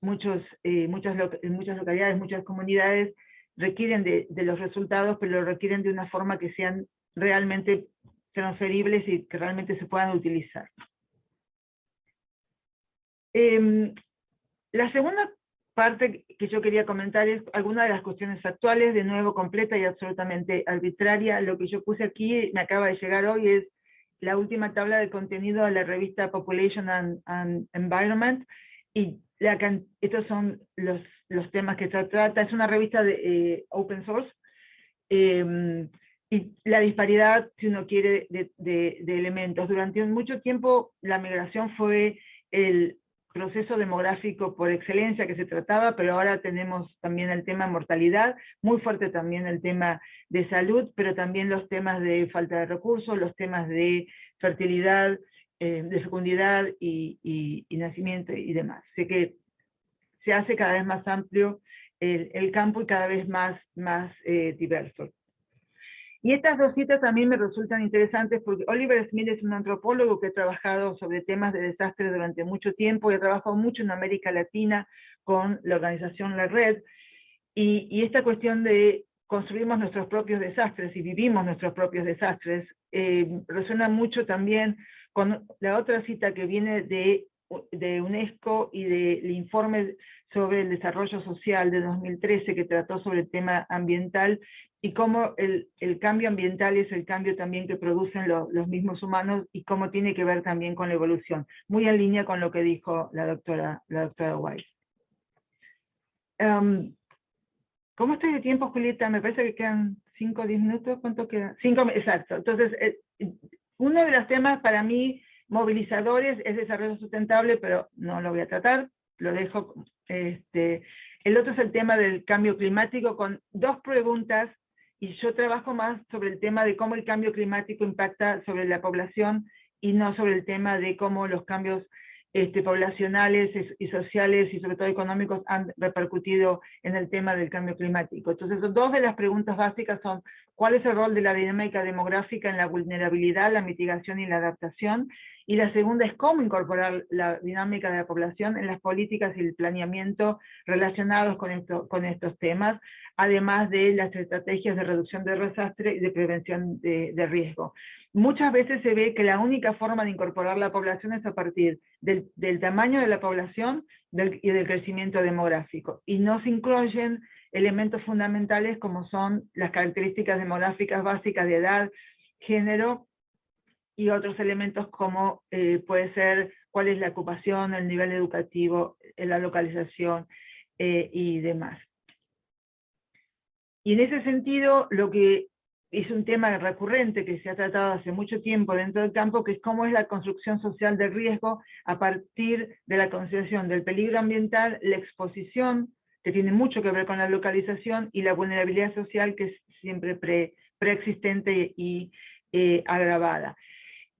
muchas localidades, muchas comunidades requieren de los resultados, pero lo requieren de una forma que sean realmente transferibles y que realmente se puedan utilizar. La segunda parte que yo quería comentar es algunas de las cuestiones actuales, de nuevo completa y absolutamente arbitraria. Lo que yo puse aquí, me acaba de llegar hoy, es la última tabla de contenido de la revista Population and Environment, y estos son los temas que trata. Es una revista de open source, y la disparidad, si uno quiere, de elementos. Durante mucho tiempo la migración fue el proceso demográfico por excelencia que se trataba, pero ahora tenemos también el tema mortalidad, muy fuerte también el tema de salud, pero también los temas de falta de recursos, los temas de fertilidad, de fecundidad y nacimiento y demás. Sé que se hace cada vez más amplio el campo y cada vez más diverso. Y estas dos citas también me resultan interesantes porque Oliver Smith es un antropólogo que ha trabajado sobre temas de desastres durante mucho tiempo y ha trabajado mucho en América Latina con la organización La Red, y esta cuestión de construimos nuestros propios desastres y vivimos nuestros propios desastres resuena mucho también con la otra cita que viene de UNESCO y del informe sobre el desarrollo social de 2013 que trató sobre el tema ambiental y cómo el cambio ambiental es el cambio también que producen los mismos humanos y cómo tiene que ver también con la evolución, muy en línea con lo que dijo la doctora Weiss. ¿Cómo estoy de tiempo, Julieta? Me parece que quedan 5 o 10 minutos. ¿Cuánto queda? 5, exacto. Entonces, uno de los temas para mí movilizadores es desarrollo sustentable, pero no lo voy a tratar, lo dejo. El otro es el tema del cambio climático, con 2 preguntas, y yo trabajo más sobre el tema de cómo el cambio climático impacta sobre la población, y no sobre el tema de cómo los cambios poblacionales y sociales y sobre todo económicos han repercutido en el tema del cambio climático. Entonces, 2 de las preguntas básicas son: ¿cuál es el rol de la dinámica demográfica en la vulnerabilidad, la mitigación y la adaptación? Y la segunda es cómo incorporar la dinámica de la población en las políticas y el planeamiento relacionados con estos temas, además de las estrategias de reducción de desastre y de prevención de riesgo. Muchas veces se ve que la única forma de incorporar la población es a partir del tamaño de la población y del crecimiento demográfico, y no se incluyen elementos fundamentales como son las características demográficas básicas de edad, género, y otros elementos como puede ser cuál es la ocupación, el nivel educativo, la localización y demás. Y en ese sentido, lo que es un tema recurrente que se ha tratado hace mucho tiempo dentro del campo, que es cómo es la construcción social del riesgo a partir de la consideración del peligro ambiental, la exposición, que tiene mucho que ver con la localización, y la vulnerabilidad social, que es siempre preexistente y agravada.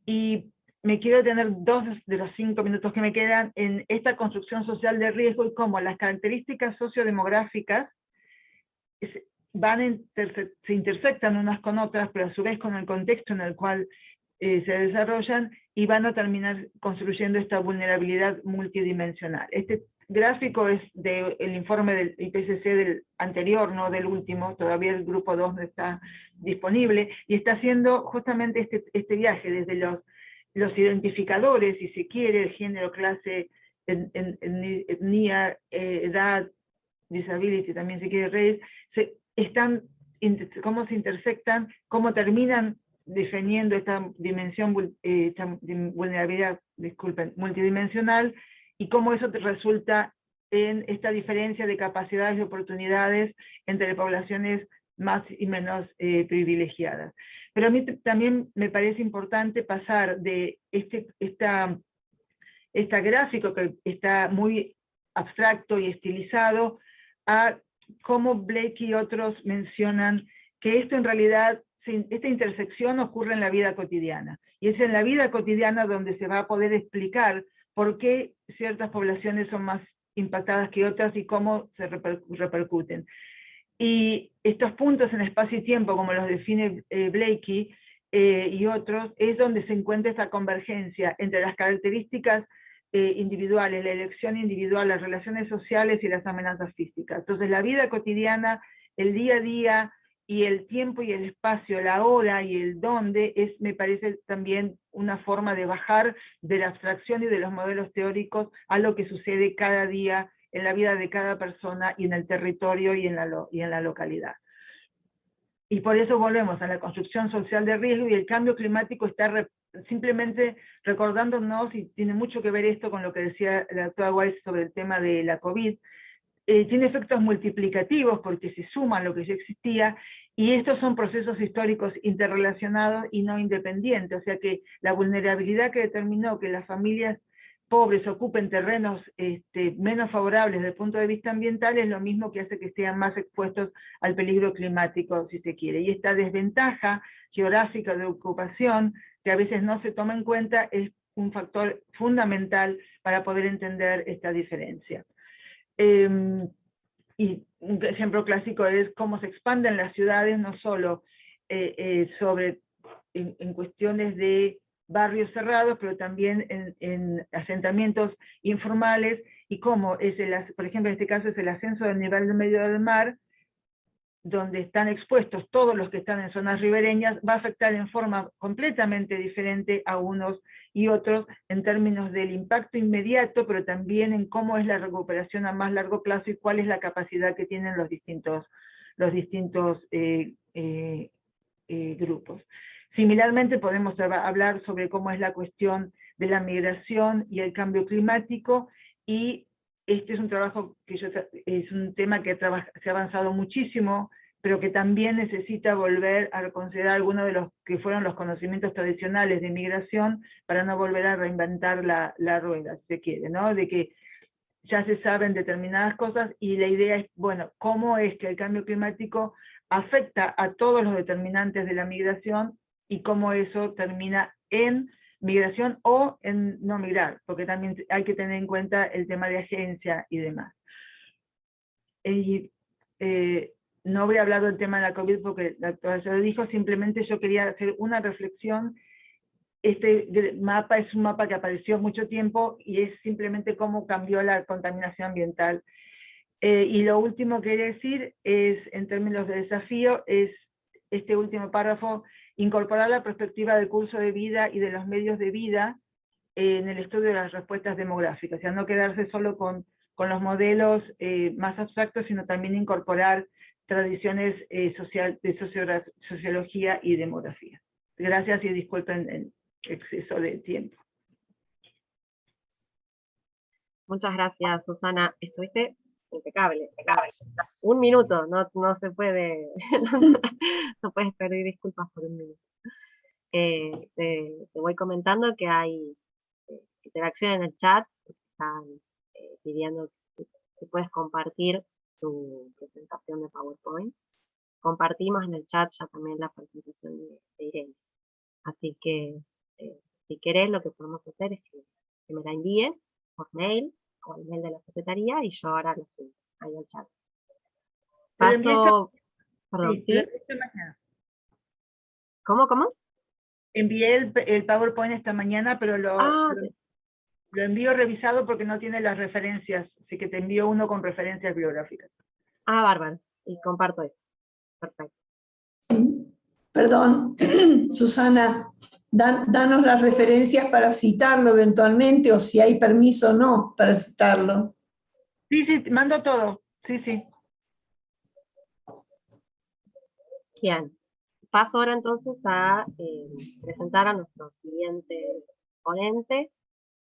Y me quiero detener 2 de los 5 minutos que me quedan en esta construcción social de riesgo y cómo las características sociodemográficas se intersectan unas con otras, pero a su vez con el contexto en el cual se desarrollan, y van a terminar construyendo esta vulnerabilidad multidimensional. Este gráfico es del informe del IPCC del anterior, no del último, todavía el grupo 2 no está disponible, y está haciendo justamente este viaje desde los identificadores, si se quiere, el género, clase, etnia, edad, disability, también se quiere, race, cómo se intersectan, cómo terminan definiendo esta dimensión, vulnerabilidad, disculpen, multidimensional, y cómo eso resulta en esta diferencia de capacidades y oportunidades entre poblaciones más y menos privilegiadas. Pero a mí también me parece importante pasar de este gráfico que está muy abstracto y estilizado a cómo Blake y otros mencionan que esto en realidad, esta intersección ocurre en la vida cotidiana. Y es en la vida cotidiana donde se va a poder explicar por qué ciertas poblaciones son más impactadas que otras y cómo se repercuten. Y estos puntos en espacio y tiempo, como los define Blakey y otros, es donde se encuentra esa convergencia entre las características individuales, la elección individual, las relaciones sociales y las amenazas físicas. Entonces la vida cotidiana, el día a día, y el tiempo y el espacio, la hora y el dónde, me parece también una forma de bajar de la abstracción y de los modelos teóricos a lo que sucede cada día en la vida de cada persona y en el territorio y en la localidad. Y por eso volvemos a la construcción social de riesgo, y el cambio climático está simplemente recordándonos, y tiene mucho que ver esto con lo que decía la doctora Weiss sobre el tema de la COVID, tiene efectos multiplicativos porque se suma a lo que ya existía, y estos son procesos históricos interrelacionados y no independientes, o sea que la vulnerabilidad que determinó que las familias pobres ocupen terrenos menos favorables desde el punto de vista ambiental, es lo mismo que hace que estén más expuestos al peligro climático, si se quiere. Y esta desventaja geográfica de ocupación, que a veces no se toma en cuenta, es un factor fundamental para poder entender esta diferencia. Y un ejemplo clásico es cómo se expanden las ciudades, no solo en cuestiones de barrios cerrados, pero también en asentamientos informales, y cómo es, por ejemplo, en este caso es el ascenso del nivel del medio del mar, donde están expuestos todos los que están en zonas ribereñas, va a afectar en forma completamente diferente a unos y otros en términos del impacto inmediato, pero también en cómo es la recuperación a más largo plazo y cuál es la capacidad que tienen los distintos grupos. Similarmente podemos hablar sobre cómo es la cuestión de la migración y el cambio climático, y este es un trabajo es un tema que se ha avanzado muchísimo, pero que también necesita volver a considerar algunos de los que fueron los conocimientos tradicionales de migración, para no volver a reinventar la rueda, si se quiere, ¿no? De que ya se saben determinadas cosas, y la idea es, bueno, cómo es que el cambio climático afecta a todos los determinantes de la migración, y cómo eso termina en migración o en no migrar, porque también hay que tener en cuenta el tema de agencia y demás. No voy a hablar del tema de la COVID porque la doctora ya lo dijo, simplemente yo quería hacer una reflexión. Este mapa es un mapa que apareció mucho tiempo, y es simplemente cómo cambió la contaminación ambiental. Y lo último que quería decir es, en términos de desafío, es este último párrafo: incorporar la perspectiva del curso de vida y de los medios de vida en el estudio de las respuestas demográficas. O sea, no quedarse solo con los modelos más abstractos, sino también incorporar tradiciones de sociología y demografía. Gracias, y disculpen el exceso de tiempo. Muchas gracias, Susana. Estuviste impecable. Un minuto, no se puede, no puedes pedir disculpas por un minuto. Te voy comentando que hay interacción en el chat, están pidiendo que puedes compartir tu presentación de PowerPoint. Compartimos en el chat ya también la presentación de Irene. Así que si querés, lo que podemos hacer es que me la envíes por mail o al mail de la secretaría, y yo ahora lo subo ahí al chat. Paso, perdón, ¿sí? ¿Cómo? Envié el PowerPoint esta mañana, pero lo envío revisado porque no tiene las referencias, así que te envío uno con referencias bibliográficas. Ah, bárbaro, y comparto eso. Perfecto. Perdón, Susana, danos las referencias para citarlo eventualmente, o si hay permiso o no para citarlo. Sí, mando todo, sí. Bien, paso ahora entonces a presentar a nuestro siguiente ponente.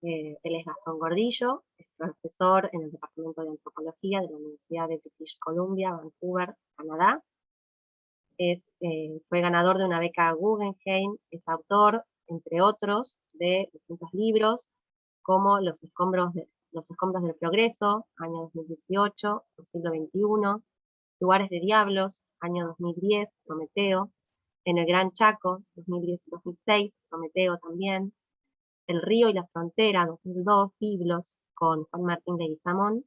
Él es Gastón Gordillo, es profesor en el Departamento de Antropología de la Universidad de British Columbia, Vancouver, Canadá. Fue ganador de una beca Guggenheim, es autor, entre otros, de distintos libros, como Los escombros del progreso, año 2018, el siglo XXI, Lugares de diablos, año 2010, Prometeo, En el Gran Chaco, 2010-2006, Prometeo también, El río y la frontera, 2002, Biblos, con Juan Martín Leguizamón,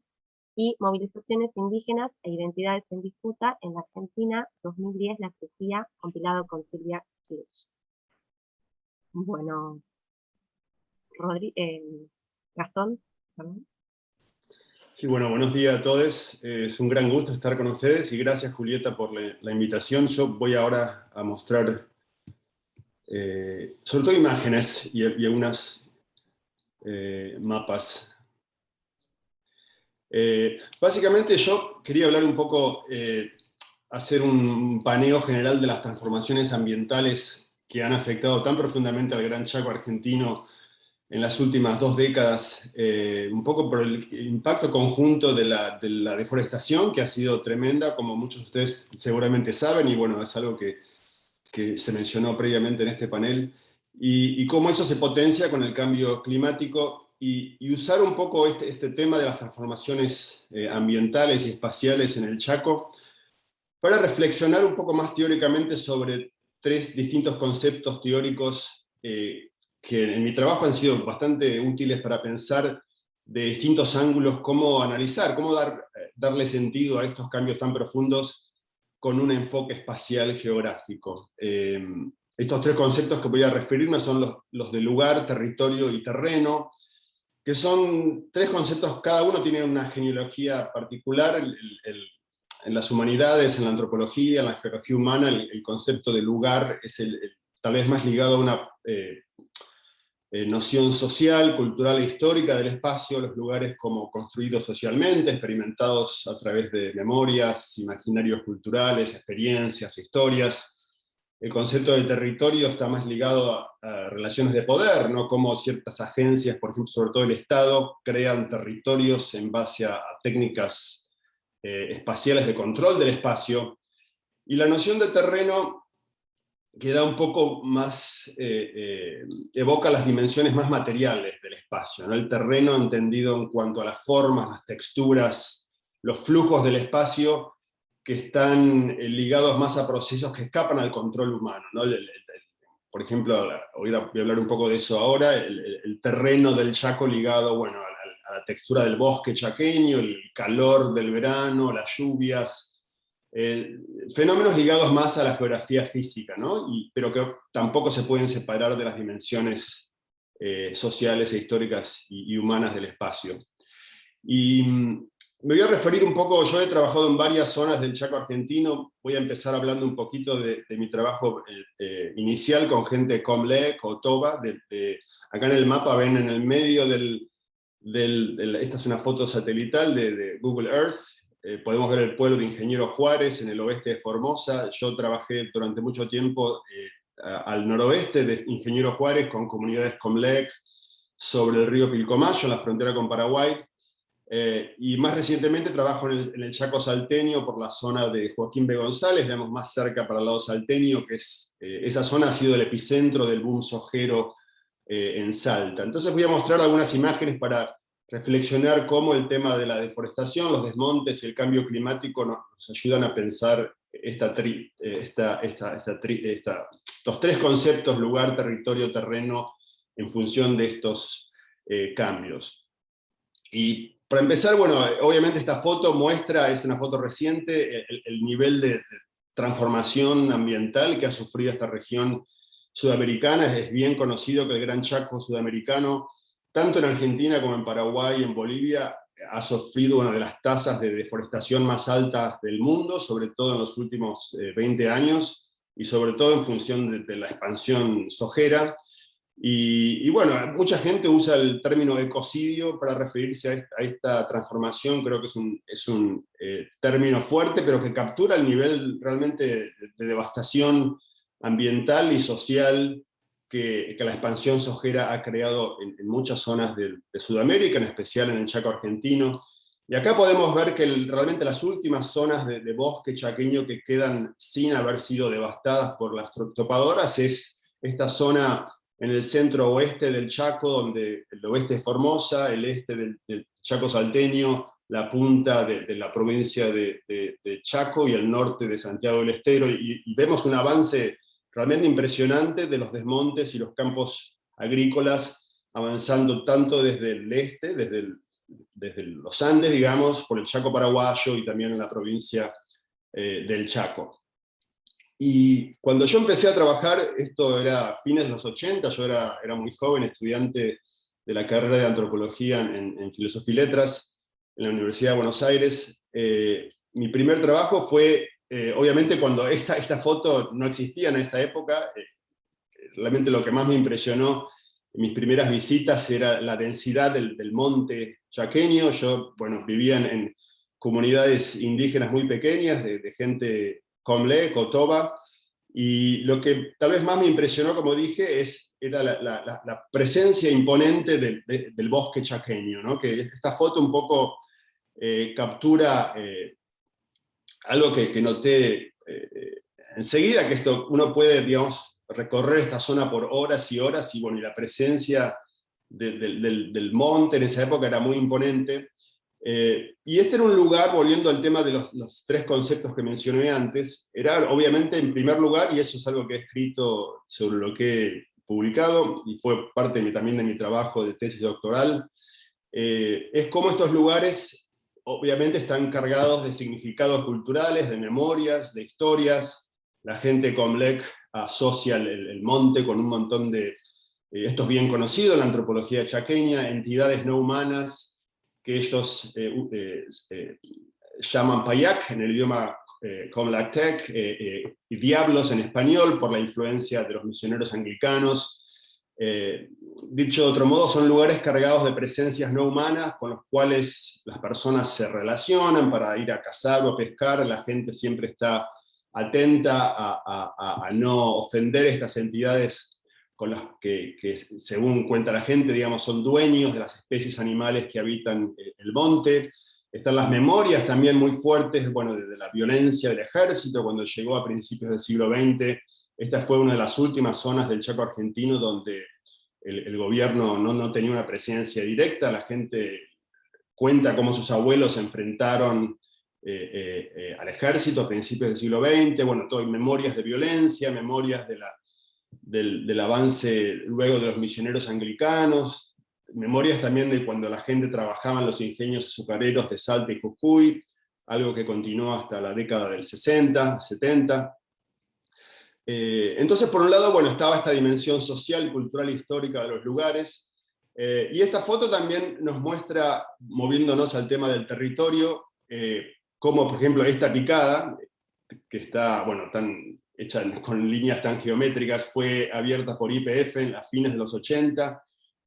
y Movilizaciones indígenas e identidades en disputa en la Argentina, 2010, La Sequía, compilado con Silvia Kirch. Bueno, Gastón, perdón. Sí, bueno, buenos días a todos. Es un gran gusto estar con ustedes, y gracias, Julieta, por la invitación. Yo voy ahora a mostrar sobre todo imágenes y algunas mapas. Básicamente yo quería hablar un poco, hacer un paneo general de las transformaciones ambientales que han afectado tan profundamente al Gran Chaco argentino en las últimas 2 décadas, un poco por el impacto conjunto de la deforestación, que ha sido tremenda, como muchos de ustedes seguramente saben, y bueno, es algo que se mencionó previamente en este panel, y cómo eso se potencia con el cambio climático y usar un poco este tema de las transformaciones ambientales y espaciales en el Chaco para reflexionar un poco más teóricamente sobre 3 distintos conceptos teóricos que en mi trabajo han sido bastante útiles para pensar de distintos ángulos cómo analizar, cómo darle sentido a estos cambios tan profundos con un enfoque espacial geográfico. Estos 3 conceptos que voy a referirme son los de lugar, territorio y terreno, que son 3 conceptos, cada uno tiene una genealogía particular. En las humanidades, en la antropología, en la geografía humana, el concepto de lugar es tal vez más ligado a una noción social, cultural e histórica del espacio, los lugares como construidos socialmente, experimentados a través de memorias, imaginarios culturales, experiencias, historias. El concepto de territorio está más ligado a relaciones de poder, ¿no? Como ciertas agencias, por ejemplo, sobre todo el Estado, crean territorios en base a técnicas espaciales de control del espacio, y la noción de terreno queda un poco más, evoca las dimensiones más materiales del espacio, ¿no? El terreno entendido en cuanto a las formas, las texturas, los flujos del espacio que están ligados más a procesos que escapan al control humano, ¿no? Por ejemplo, voy a hablar un poco de eso ahora, el terreno del Chaco ligado, bueno, a la textura del bosque chaqueño, el calor del verano, las lluvias, fenómenos ligados más a la geografía física, ¿no? Pero que tampoco se pueden separar de las dimensiones sociales e históricas y humanas del espacio. Y me voy a referir un poco, yo he trabajado en varias zonas del Chaco argentino, voy a empezar hablando un poquito de mi trabajo inicial con gente de Comlec o Toba. Acá en el mapa ven en el medio esta es una foto satelital de Google Earth. Podemos ver el pueblo de Ingeniero Juárez en el oeste de Formosa. Yo trabajé durante mucho tiempo al noroeste de Ingeniero Juárez con comunidades Comlec sobre el río Pilcomayo, en la frontera con Paraguay. Y más recientemente trabajo en el Chaco salteño por la zona de Joaquín B. González, digamos más cerca para el lado salteño, que es, esa zona ha sido el epicentro del boom sojero en Salta. Entonces voy a mostrar algunas imágenes para reflexionar cómo el tema de la deforestación, los desmontes y el cambio climático nos ayudan a pensar estos 3 conceptos, lugar, territorio, terreno, en función de estos cambios. Y para empezar, bueno, obviamente esta foto muestra, es una foto reciente, el nivel de transformación ambiental que ha sufrido esta región sudamericana. Es bien conocido que el Gran Chaco sudamericano, tanto en Argentina como en Paraguay y en Bolivia, ha sufrido una de las tasas de deforestación más altas del mundo, sobre todo en los últimos 20 años, y sobre todo en función de la expansión sojera. Y bueno, mucha gente usa el término ecocidio para referirse a esta transformación. Creo que es un término fuerte, pero que captura el nivel realmente de devastación ambiental y social que la expansión sojera ha creado en muchas zonas de Sudamérica, en especial en el Chaco argentino. Y acá podemos ver que realmente las últimas zonas de bosque chaqueño que quedan sin haber sido devastadas por las topadoras es esta zona en el centro oeste del Chaco, donde el oeste de Formosa, el este del Chaco salteño, la punta de la provincia de Chaco y el norte de Santiago del Estero, y vemos un avance realmente impresionante de los desmontes y los campos agrícolas avanzando tanto desde el este, desde los Andes, digamos, por el Chaco paraguayo y también en la provincia del Chaco. Y cuando yo empecé a trabajar, esto era fines de los 80, yo era muy joven, estudiante de la carrera de Antropología en Filosofía y Letras en la Universidad de Buenos Aires. Mi primer trabajo fue, obviamente cuando esta foto no existía en esa época, realmente lo que más me impresionó en mis primeras visitas era la densidad del monte chaqueño. Yo, bueno, vivía en comunidades indígenas muy pequeñas, de gente Comlec o Toba, y lo que tal vez más me impresionó, como dije, era la presencia imponente del bosque chaqueño, ¿no? Que esta foto un poco captura algo que noté enseguida, que uno puede, digamos, recorrer esta zona por horas y horas, y bueno, y la presencia del monte, en esa época era muy imponente. Y este era un lugar, volviendo al tema de los 3 conceptos que mencioné antes, era obviamente en primer lugar, y eso es algo que he escrito sobre lo que he publicado, y fue parte también de mi trabajo de tesis doctoral, es cómo estos lugares obviamente están cargados de significados culturales, de memorias, de historias. La gente de Comlec asocia el monte con un montón de, esto es bien conocido en la antropología chaqueña, entidades no humanas, que ellos llaman payak en el idioma Comlactec, y diablos en español, por la influencia de los misioneros anglicanos. Dicho de otro modo, son lugares cargados de presencias no humanas, con los cuales las personas se relacionan para ir a cazar o a pescar. La gente siempre está atenta a no ofender estas entidades con las que, según cuenta la gente, digamos, son dueños de las especies animales que habitan el monte. Están las memorias también muy fuertes, bueno, de la violencia del ejército, cuando llegó a principios del siglo XX. Esta fue una de las últimas zonas del Chaco argentino donde el gobierno no tenía una presencia directa. La gente cuenta cómo sus abuelos se enfrentaron al ejército a principios del siglo XX. Bueno, todo, memorias de violencia, memorias del avance luego de los misioneros anglicanos, memorias también de cuando la gente trabajaba en los ingenios azucareros de Salta y Jujuy, algo que continuó hasta la década del 60, 70. Entonces, por un lado, bueno, estaba esta dimensión social, cultural e histórica de los lugares, y esta foto también nos muestra, moviéndonos al tema del territorio, como por ejemplo esta picada, que está, bueno, tan hecha con líneas tan geométricas, fue abierta por YPF en las fines de los 80,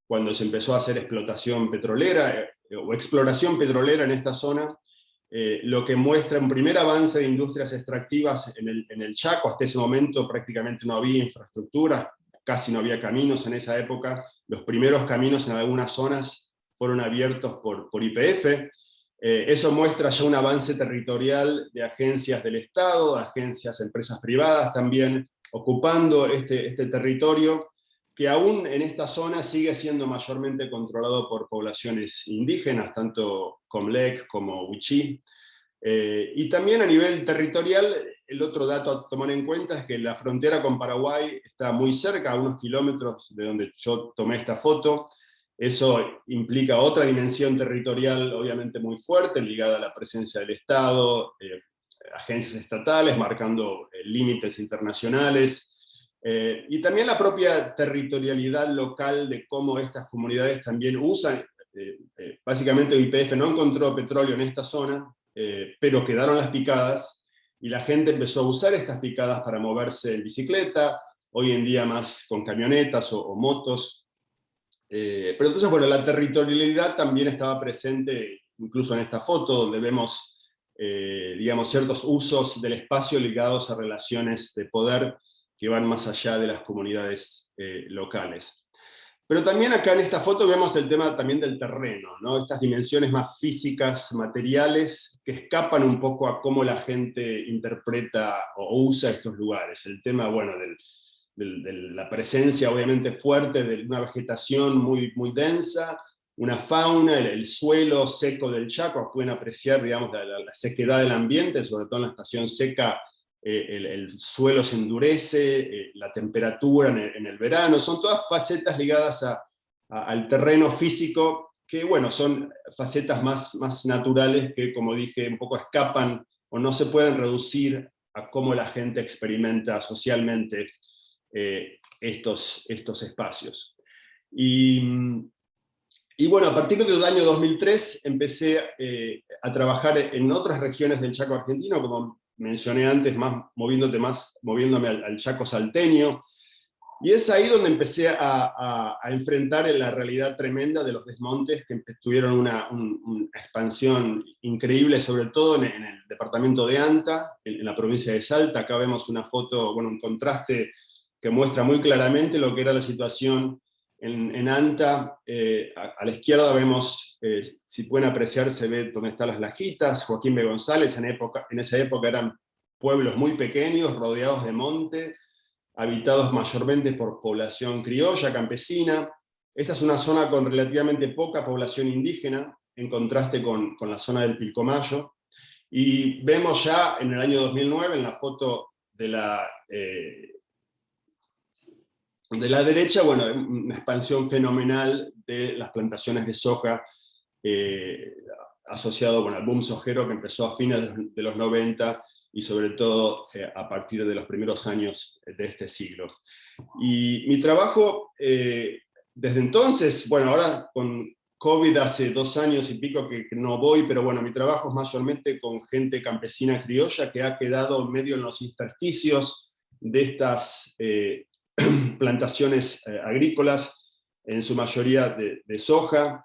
cuando se empezó a hacer explotación petrolera, o exploración petrolera en esta zona, lo que muestra un primer avance de industrias extractivas en el Chaco. Hasta ese momento prácticamente no había infraestructura, casi no había caminos en esa época. Los primeros caminos en algunas zonas fueron abiertos por YPF. Eso muestra ya un avance territorial de agencias del Estado, de agencias, empresas privadas también, ocupando este territorio, que aún en esta zona sigue siendo mayormente controlado por poblaciones indígenas, tanto Comlec como Wichí. Y también a nivel territorial, el otro dato a tomar en cuenta es que la frontera con Paraguay está muy cerca, a unos kilómetros de donde yo tomé esta foto. Eso implica otra dimensión territorial obviamente muy fuerte, ligada a la presencia del Estado, agencias estatales marcando límites internacionales, y también la propia territorialidad local de cómo estas comunidades también usan. Básicamente YPF no encontró petróleo en esta zona, pero quedaron las picadas, y la gente empezó a usar estas picadas para moverse en bicicleta, hoy en día más con camionetas o motos. Pero entonces, bueno, la territorialidad también estaba presente incluso en esta foto, donde vemos, digamos, ciertos usos del espacio ligados a relaciones de poder que van más allá de las comunidades locales. Pero también acá en esta foto vemos el tema también del terreno, ¿no? Estas dimensiones más físicas, materiales, que escapan un poco a cómo la gente interpreta o usa estos lugares. El tema, bueno, de la presencia obviamente fuerte de una vegetación muy, muy densa, una fauna, el suelo seco del Chaco. Pueden apreciar, digamos, la sequedad del ambiente, sobre todo en la estación seca. El suelo se endurece, la temperatura en el verano, son todas facetas ligadas al terreno físico, que bueno, son facetas más naturales que, como dije, un poco escapan o no se pueden reducir a cómo la gente experimenta socialmente estos espacios. Y bueno, a partir del año 2003 empecé a trabajar en otras regiones del Chaco argentino, como mencioné antes, moviéndome al Chaco salteño, y es ahí donde empecé a enfrentar la realidad tremenda de los desmontes, que tuvieron una expansión increíble, sobre todo en el departamento de Anta, en la provincia de Salta. Acá vemos una foto, bueno, un contraste que muestra muy claramente lo que era la situación en Anta. A la izquierda vemos, si pueden apreciar, se ve donde están las Lajitas, Joaquín B. González. En esa época eran pueblos muy pequeños, rodeados de monte, habitados mayormente por población criolla, campesina. Esta es una zona con relativamente poca población indígena, en contraste con la zona del Pilcomayo, y vemos ya en el año 2009, en la foto de la derecha, bueno, una expansión fenomenal de las plantaciones de soja, asociado, bueno, al boom sojero que empezó a fines de los 90, y sobre todo a partir de los primeros años de este siglo. Y mi trabajo, desde entonces, bueno, ahora con COVID hace 2 años y pico que no voy, pero bueno, mi trabajo es mayormente con gente campesina criolla que ha quedado medio en los intersticios de estas plantaciones agrícolas, en su mayoría de soja,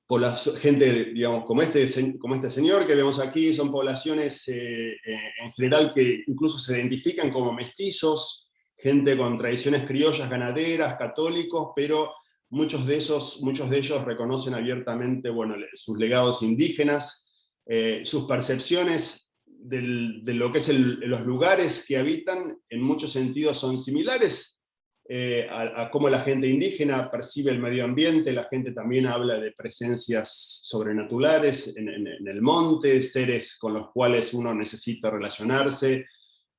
por la gente, digamos, como este señor que vemos aquí. Son poblaciones en general que incluso se identifican como mestizos, gente con tradiciones criollas, ganaderas, católicos, pero muchos de ellos reconocen abiertamente, bueno, sus legados indígenas, sus percepciones de lo que es los lugares que habitan, en muchos sentidos son similares a cómo la gente indígena percibe el medio ambiente. La gente también habla de presencias sobrenaturales en el monte, seres con los cuales uno necesita relacionarse,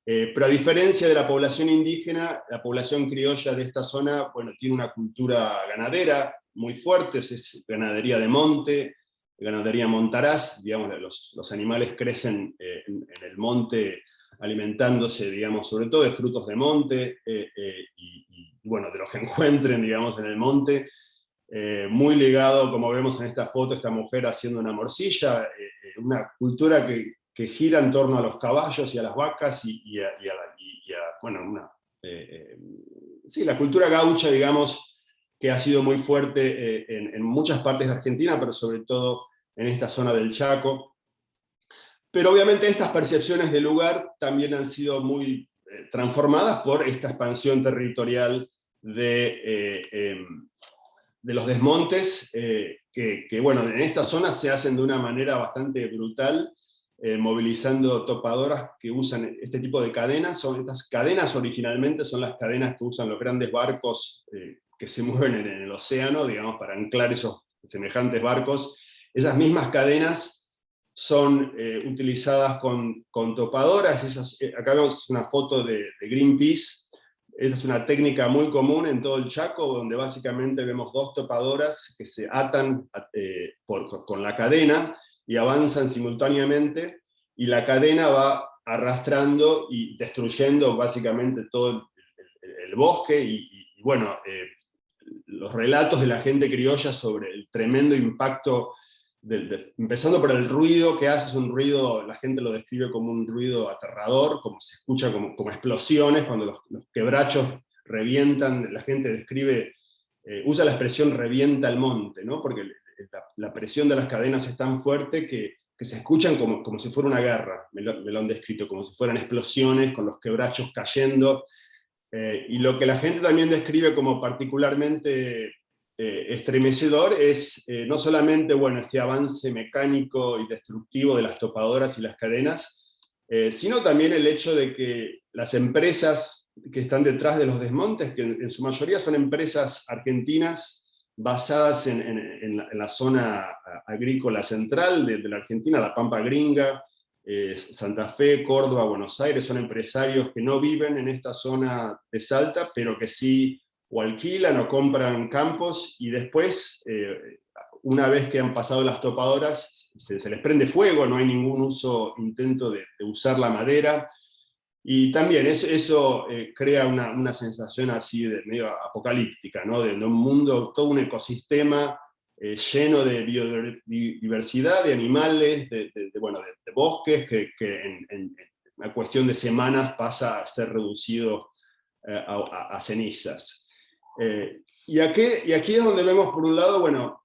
pero a diferencia de la población indígena, la población criolla de esta zona, bueno, tiene una cultura ganadera muy fuerte, es ganadería de monte, ganadería montaraz, digamos, los animales crecen en el monte, alimentándose, digamos, sobre todo de frutos de monte, y bueno, de lo que encuentren, digamos, en el monte, muy ligado, como vemos en esta foto, esta mujer haciendo una morcilla, una cultura que gira en torno a los caballos y a las vacas, bueno, sí, la cultura gaucha, digamos, que ha sido muy fuerte en muchas partes de Argentina, pero sobre todo en esta zona del Chaco. Pero obviamente estas percepciones del lugar también han sido muy transformadas por esta expansión territorial de los desmontes, que bueno, en esta zona se hacen de una manera bastante brutal, movilizando topadoras que usan este tipo de cadenas. Estas cadenas originalmente son las cadenas que usan los grandes barcos que se mueven en el océano, digamos, para anclar esos semejantes barcos. Esas mismas cadenas son utilizadas con topadoras. Acá vemos una foto de Greenpeace. Esa es una técnica muy común en todo el Chaco, donde básicamente vemos 2 topadoras que se atan con la cadena y avanzan simultáneamente, y la cadena va arrastrando y destruyendo básicamente todo el bosque, y bueno, los relatos de la gente criolla sobre el tremendo impacto, empezando por el ruido que hace. Es un ruido, la gente lo describe como un ruido aterrador, como se escucha como explosiones, cuando los quebrachos revientan. La gente describe, usa la expresión revienta el monte, ¿no? Porque la presión de las cadenas es tan fuerte que se escuchan como si fuera una guerra. Me lo han descrito, como si fueran explosiones, con los quebrachos cayendo. Y lo que la gente también describe como particularmente estremecedor es no solamente, bueno, este avance mecánico y destructivo de las topadoras y las cadenas, sino también el hecho de que las empresas que están detrás de los desmontes, que en su mayoría son empresas argentinas basadas en la zona agrícola central de la Argentina, la Pampa Gringa, Santa Fe, Córdoba, Buenos Aires, son empresarios que no viven en esta zona de Salta, pero que sí o alquilan o compran campos, y después, una vez que han pasado las topadoras, se les prende fuego, no hay ningún intento de usar la madera, y también eso crea una sensación así de medio apocalíptica, ¿no? De un mundo, todo un ecosistema lleno de biodiversidad, de animales, de bosques, que en una cuestión de semanas pasa a ser reducido a cenizas. Y aquí es donde vemos, por un lado, bueno,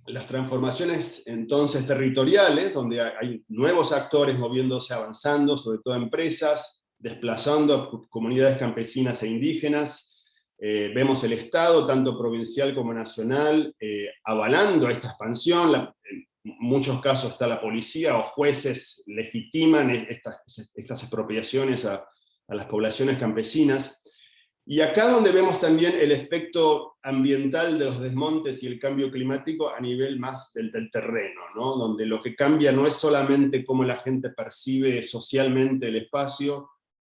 las transformaciones entonces territoriales, donde hay nuevos actores moviéndose, avanzando, sobre todo empresas, desplazando a comunidades campesinas e indígenas. Vemos el Estado, tanto provincial como nacional, avalando esta expansión. En muchos casos está la policía o jueces legitiman estas expropiaciones a las poblaciones campesinas. Y acá es donde vemos también el efecto ambiental de los desmontes y el cambio climático a nivel más del terreno, ¿no? Donde lo que cambia no es solamente cómo la gente percibe socialmente el espacio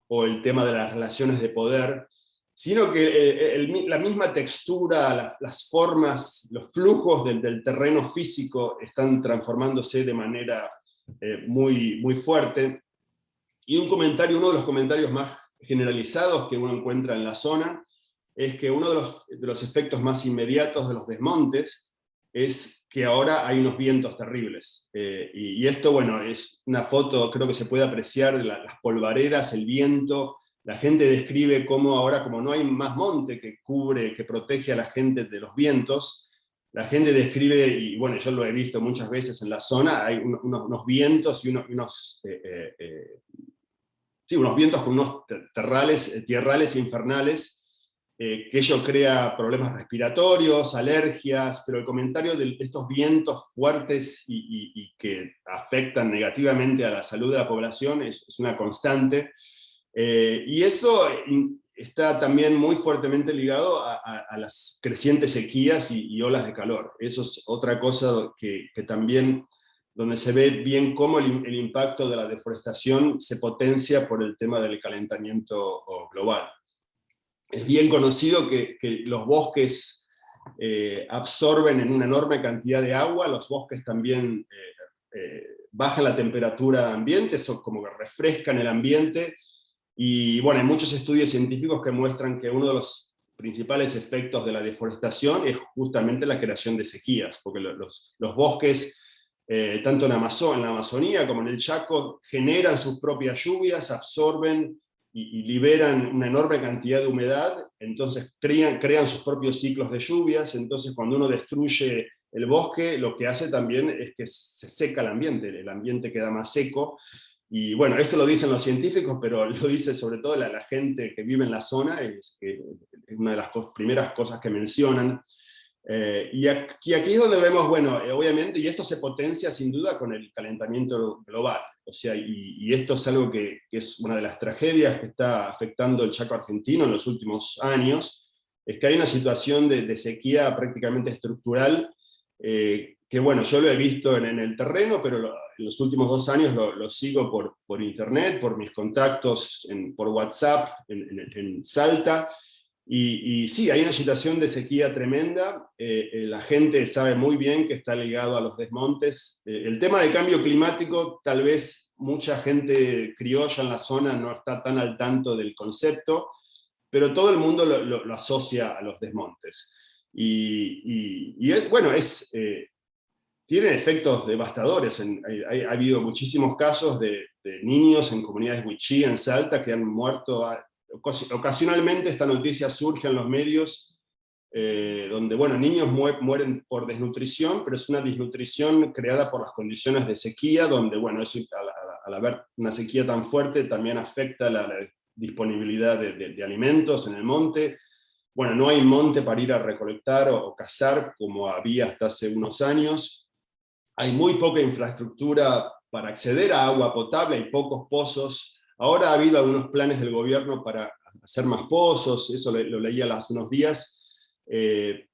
o el tema de las relaciones de poder, sino que la misma textura, las formas, los flujos del terreno físico están transformándose de manera muy, muy fuerte. Y uno de los comentarios más generalizados que uno encuentra en la zona es que uno de los efectos más inmediatos de los desmontes es que ahora hay unos vientos terribles. Y esto, bueno, es una foto, creo que se puede apreciar, de las polvareras, el viento. La gente describe cómo ahora, como no hay más monte que cubre, que protege a la gente de los vientos, la gente describe, y bueno, yo lo he visto muchas veces en la zona, hay unos vientos y unos vientos con unos tierrales infernales, que ello crea problemas respiratorios, alergias, pero el comentario de estos vientos fuertes y que afectan negativamente a la salud de la población es una constante. Y eso está también muy fuertemente ligado a las crecientes sequías y olas de calor. Eso es otra cosa que también, donde se ve bien cómo el impacto de la deforestación se potencia por el tema del calentamiento global. Es bien conocido que los bosques absorben en una enorme cantidad de agua, los bosques también bajan la temperatura ambiente, eso como que refrescan el ambiente. Y bueno, hay muchos estudios científicos que muestran que uno de los principales efectos de la deforestación es justamente la creación de sequías, porque los bosques, tanto en la Amazonía como en el Chaco, generan sus propias lluvias, absorben y liberan una enorme cantidad de humedad, entonces crean sus propios ciclos de lluvias. Entonces cuando uno destruye el bosque, lo que hace también es que se seca el ambiente queda más seco. Y bueno, esto lo dicen los científicos, pero lo dice sobre todo la gente que vive en la zona, es una de las primeras cosas que mencionan. Y aquí es donde vemos, bueno, obviamente, y esto se potencia sin duda con el calentamiento global. O sea, y esto es algo que es una de las tragedias que está afectando el Chaco argentino en los últimos años, es que hay una situación de sequía prácticamente estructural, que bueno, yo lo he visto en el terreno, pero en los últimos 2 años lo sigo por internet, por mis contactos, por WhatsApp, en Salta. Y sí, hay una situación de sequía tremenda. La gente sabe muy bien que está ligado a los desmontes. El tema de cambio climático, tal vez mucha gente criolla en la zona no está tan al tanto del concepto, pero todo el mundo lo asocia a los desmontes. Y es, bueno, tiene efectos devastadores. Ha habido muchísimos casos de niños en comunidades wichí en Salta que han muerto. Ocasionalmente esta noticia surge en los medios, donde bueno, niños mueren por desnutrición, pero es una desnutrición creada por las condiciones de sequía, donde bueno, eso, al haber una sequía tan fuerte también afecta la disponibilidad de alimentos en el monte. Bueno, no hay monte para ir a recolectar o cazar como había hasta hace unos años. Hay muy poca infraestructura para acceder a agua potable, hay pocos pozos. Ahora ha habido algunos planes del gobierno para hacer más pozos, eso lo leía hace unos días,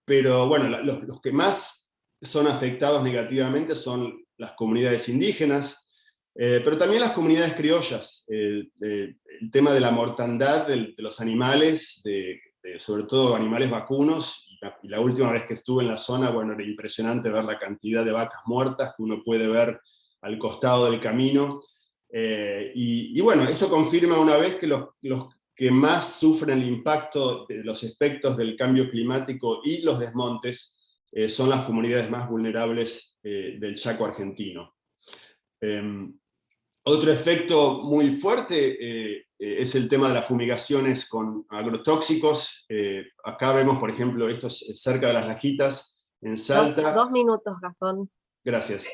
pero bueno, los que más son afectados negativamente son las comunidades indígenas, pero también las comunidades criollas. El tema de la mortandad de los animales, sobre todo animales vacunos, y la última vez que estuve en la zona, bueno, era impresionante ver la cantidad de vacas muertas que uno puede ver al costado del camino. Y bueno, esto confirma una vez que los que más sufren el impacto de los efectos del cambio climático y los desmontes son las comunidades más vulnerables del Chaco argentino. Otro efecto muy fuerte es el tema de las fumigaciones con agrotóxicos. Acá vemos, por ejemplo, esto es cerca de las Lajitas, en Salta. 2 minutos, Gastón. Gracias.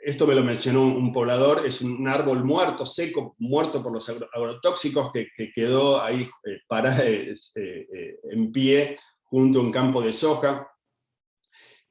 Esto me lo mencionó un poblador, es un árbol muerto, seco, muerto por los agrotóxicos, que quedó ahí en pie junto a un campo de soja.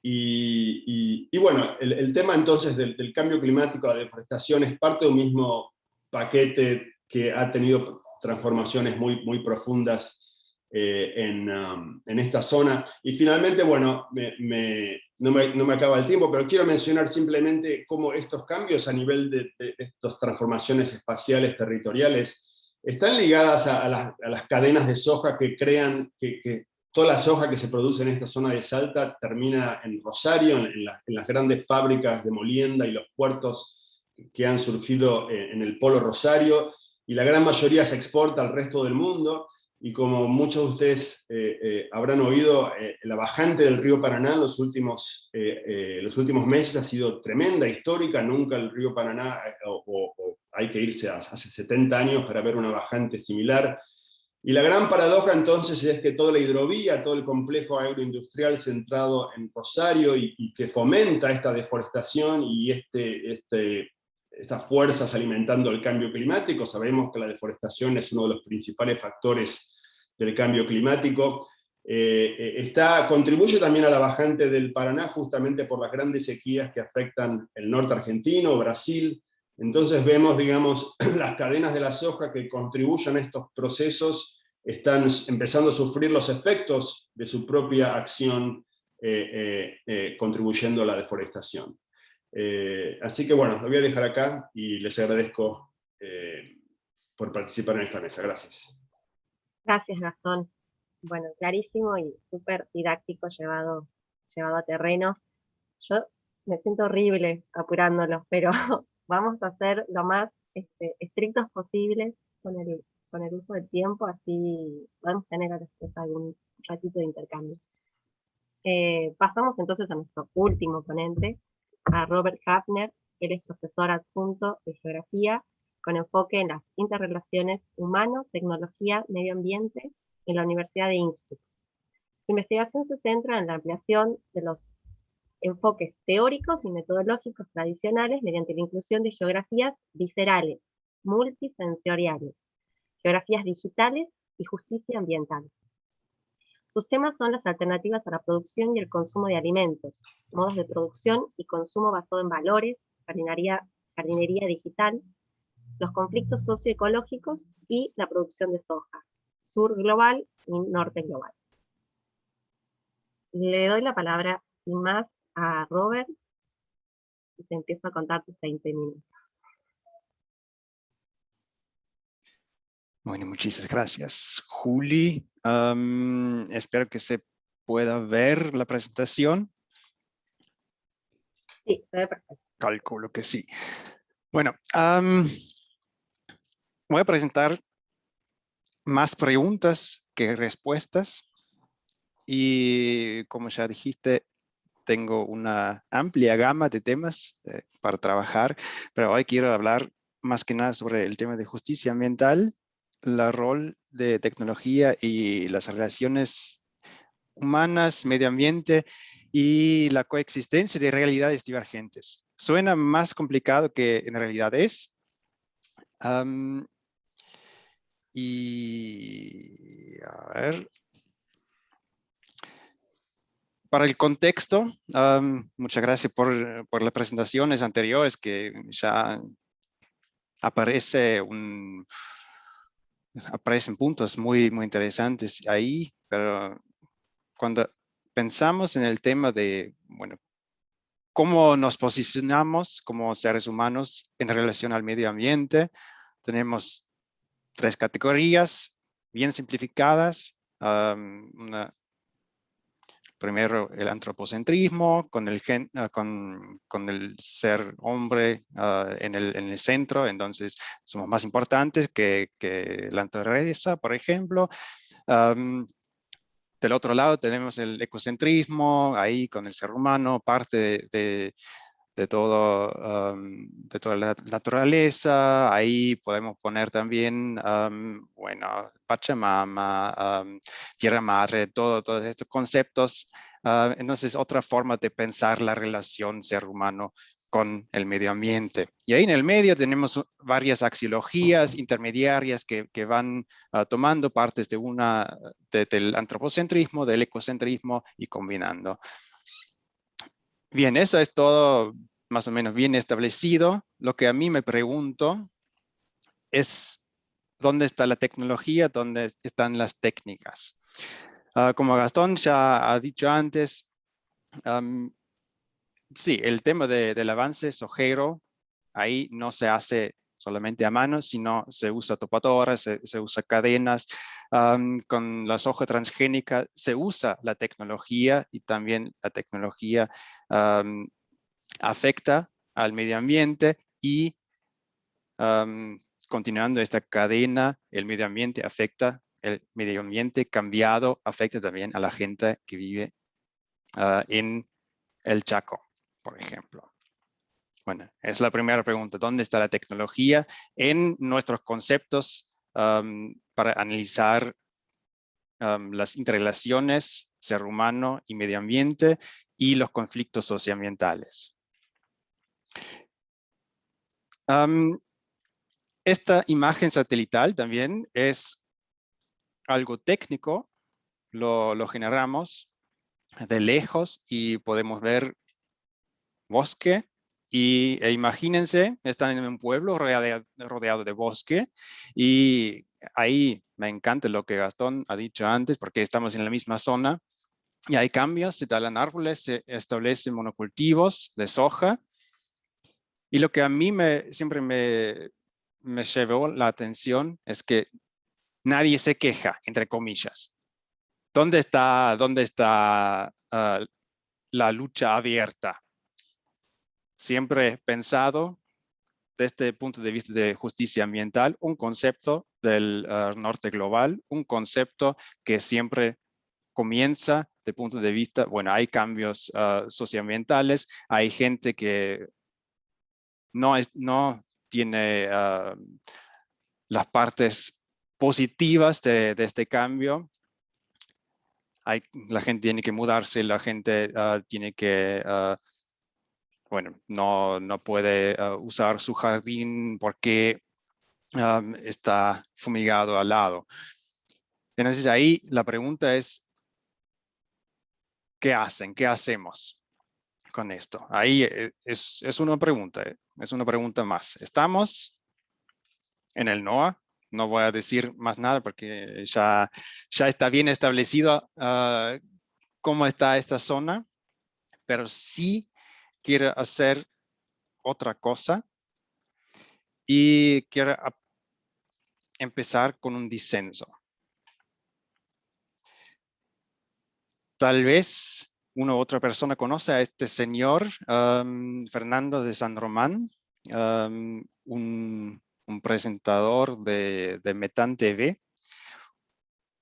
Y bueno, el tema entonces del cambio climático, la deforestación, es parte de un mismo paquete que ha tenido transformaciones muy profundas en esta zona. Y finalmente, bueno, no me acaba el tiempo, pero quiero mencionar simplemente cómo estos cambios a nivel de estas transformaciones espaciales territoriales están ligadas a las cadenas de soja que crean que toda la soja que se produce en esta zona de Salta termina en Rosario, en las grandes fábricas de molienda y los puertos que han surgido en el polo Rosario, y la gran mayoría se exporta al resto del mundo. Y como muchos de ustedes habrán oído, la bajante del río Paraná en los últimos meses ha sido tremenda, histórica. Nunca el río Paraná, hay que irse hace 70 años para ver una bajante similar. Y la gran paradoja entonces es que toda la hidrovía, todo el complejo agroindustrial centrado en Rosario y que fomenta esta deforestación y estas fuerzas alimentando el cambio climático. Sabemos que la deforestación es uno de los principales factores del cambio climático. Contribuye también a la bajante del Paraná justamente por las grandes sequías que afectan el norte argentino, Brasil. Entonces vemos, digamos, las cadenas de la soja que contribuyen a estos procesos están empezando a sufrir los efectos de su propia acción, contribuyendo a la deforestación. Así que bueno, lo voy a dejar acá y les agradezco por participar en esta mesa. Gracias. Gracias, Gastón. Bueno, clarísimo y súper didáctico, llevado a terreno. Yo me siento horrible apurándolos, pero vamos a ser lo más estrictos posibles con el uso del tiempo, así podemos tener después algún ratito de intercambio. Pasamos entonces a nuestro último ponente, a Robert Hafner. Él es profesor adjunto de Geografía con enfoque en las interrelaciones humano, tecnología, medio ambiente en la Universidad de Innsbruck. Su investigación se centra en la ampliación de los enfoques teóricos y metodológicos tradicionales mediante la inclusión de geografías viscerales, multisensoriales, geografías digitales y justicia ambiental. Sus temas son las alternativas a la producción y el consumo de alimentos, modos de producción y consumo basado en valores, jardinería digital, los conflictos socioecológicos y la producción de soja, sur global y norte global. Le doy la palabra sin más a Robert y te empiezo a contar tus 20 minutos. Bueno, muchas gracias, Juli. Espero que se pueda ver la presentación. Sí, se ve perfecto. Calculo que sí. Bueno, voy a presentar más preguntas que respuestas. Y como ya dijiste, tengo una amplia gama de temas para trabajar, pero hoy quiero hablar más que nada sobre el tema de justicia ambiental, el rol de tecnología y las relaciones humanas, medio ambiente y la coexistencia de realidades divergentes. Suena más complicado que en realidad es. Y a ver. Para el contexto, muchas gracias por las presentaciones anteriores que ya aparecen puntos muy interesantes ahí, pero cuando pensamos en el tema de, bueno, cómo nos posicionamos como seres humanos en relación al medio ambiente, tenemos 3 categorías bien simplificadas. Primero, el antropocentrismo, con el ser hombre en el centro, entonces somos más importantes que la naturaleza, por ejemplo. Del otro lado tenemos el ecocentrismo, ahí con el ser humano, parte de toda la naturaleza. Ahí podemos poner también, bueno, Pachamama, Tierra Madre, todos estos conceptos. Entonces, otra forma de pensar la relación ser humano con el medio ambiente. Y ahí en el medio tenemos varias axiologías intermediarias que van tomando partes del antropocentrismo, del ecocentrismo y combinando. Bien, eso es todo más o menos bien establecido. Lo que a mí me pregunto es ¿Dónde está la tecnología? ¿Dónde están las técnicas? Como Gastón ya ha dicho antes, sí, el tema del avance sojero, ahí no se hace solamente a mano, sino se usa topadoras, se usa cadenas. Con la soja transgénica se usa la tecnología y también la tecnología afecta al medio ambiente y continuando esta cadena, el medio ambiente afecta, el medio ambiente cambiado afecta también a la gente que vive en el Chaco, por ejemplo. Bueno, es la primera pregunta. ¿Dónde está la tecnología en nuestros conceptos para analizar las interrelaciones ser humano y medio ambiente y los conflictos socioambientales? Esta imagen satelital también es algo técnico. Lo generamos de lejos y podemos ver bosque. E imagínense, están en un pueblo rodeado de bosque y ahí me encanta lo que Gastón ha dicho antes porque estamos en la misma zona y hay cambios, se talan árboles, se establecen monocultivos de soja y lo que a mí siempre me llevó la atención es que nadie se queja, entre comillas. ¿Dónde está la lucha abierta? Siempre he pensado desde el punto de vista de justicia ambiental, un concepto del norte global, un concepto que siempre comienza de punto de vista, bueno, hay cambios socioambientales, hay gente que no tiene las partes positivas de este cambio. La gente tiene que mudarse, la gente tiene que bueno, no puede usar su jardín porque está fumigado al lado. Entonces ahí la pregunta es, ¿qué hacen? ¿Qué hacemos con esto? Ahí es una pregunta más. Estamos en el NOA, no voy a decir más nada porque ya está bien establecido cómo está esta zona, pero sí quiere hacer otra cosa y quiere empezar con un disenso. Tal vez una u otra persona conoce a este señor, Fernando de San Román, un presentador de Metán TV,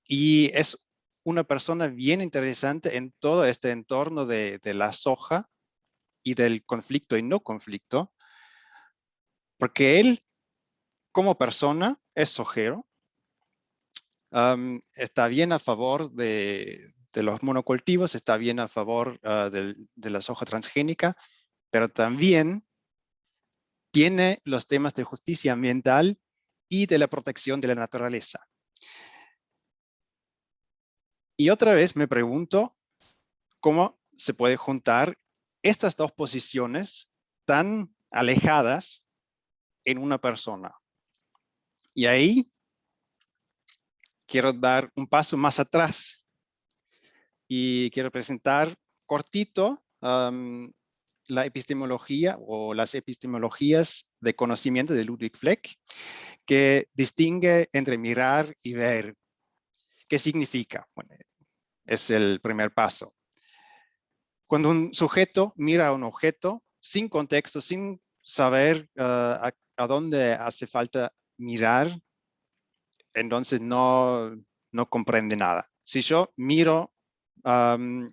y es una persona bien interesante en todo este entorno de la soja y del conflicto y no conflicto, porque él, como persona, es sojero, está bien a favor de los monocultivos, está bien a favor de la soja transgénica, pero también tiene los temas de justicia ambiental y de la protección de la naturaleza. Y otra vez me pregunto cómo se puede juntar estas dos posiciones tan alejadas en una persona. Y ahí quiero dar un paso más atrás y quiero presentar cortito la epistemología o las epistemologías de conocimiento de Ludwig Fleck, que distingue entre mirar y ver. ¿Qué significa? Bueno, es el primer paso. Cuando un sujeto mira a un objeto sin contexto, sin saber a dónde hace falta mirar, entonces no comprende nada. Si yo miro, no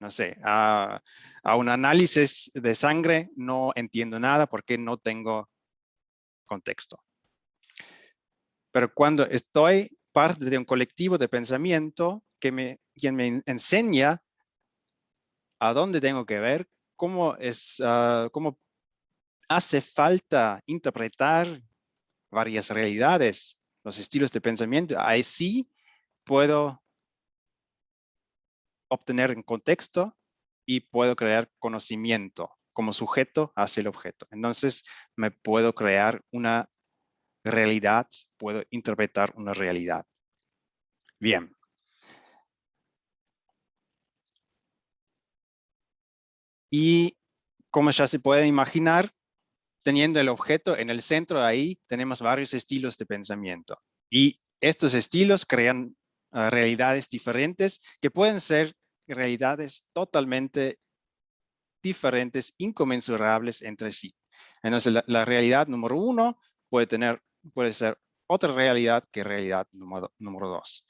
sé, a un análisis de sangre, no entiendo nada porque no tengo contexto. Pero cuando estoy parte de un colectivo de pensamiento quien me enseña a dónde tengo que ver, cómo hace falta interpretar varias realidades, los estilos de pensamiento, ahí sí puedo obtener un contexto y puedo crear conocimiento como sujeto hacia el objeto. Entonces me puedo crear una realidad puedo interpretar una realidad. Bien. Y como ya se puede imaginar, teniendo el objeto en el centro, ahí tenemos varios estilos de pensamiento. Y estos estilos crean realidades diferentes que pueden ser realidades totalmente diferentes, inconmensurables entre sí. Entonces, la realidad número 1 puede ser otra realidad que realidad número 2.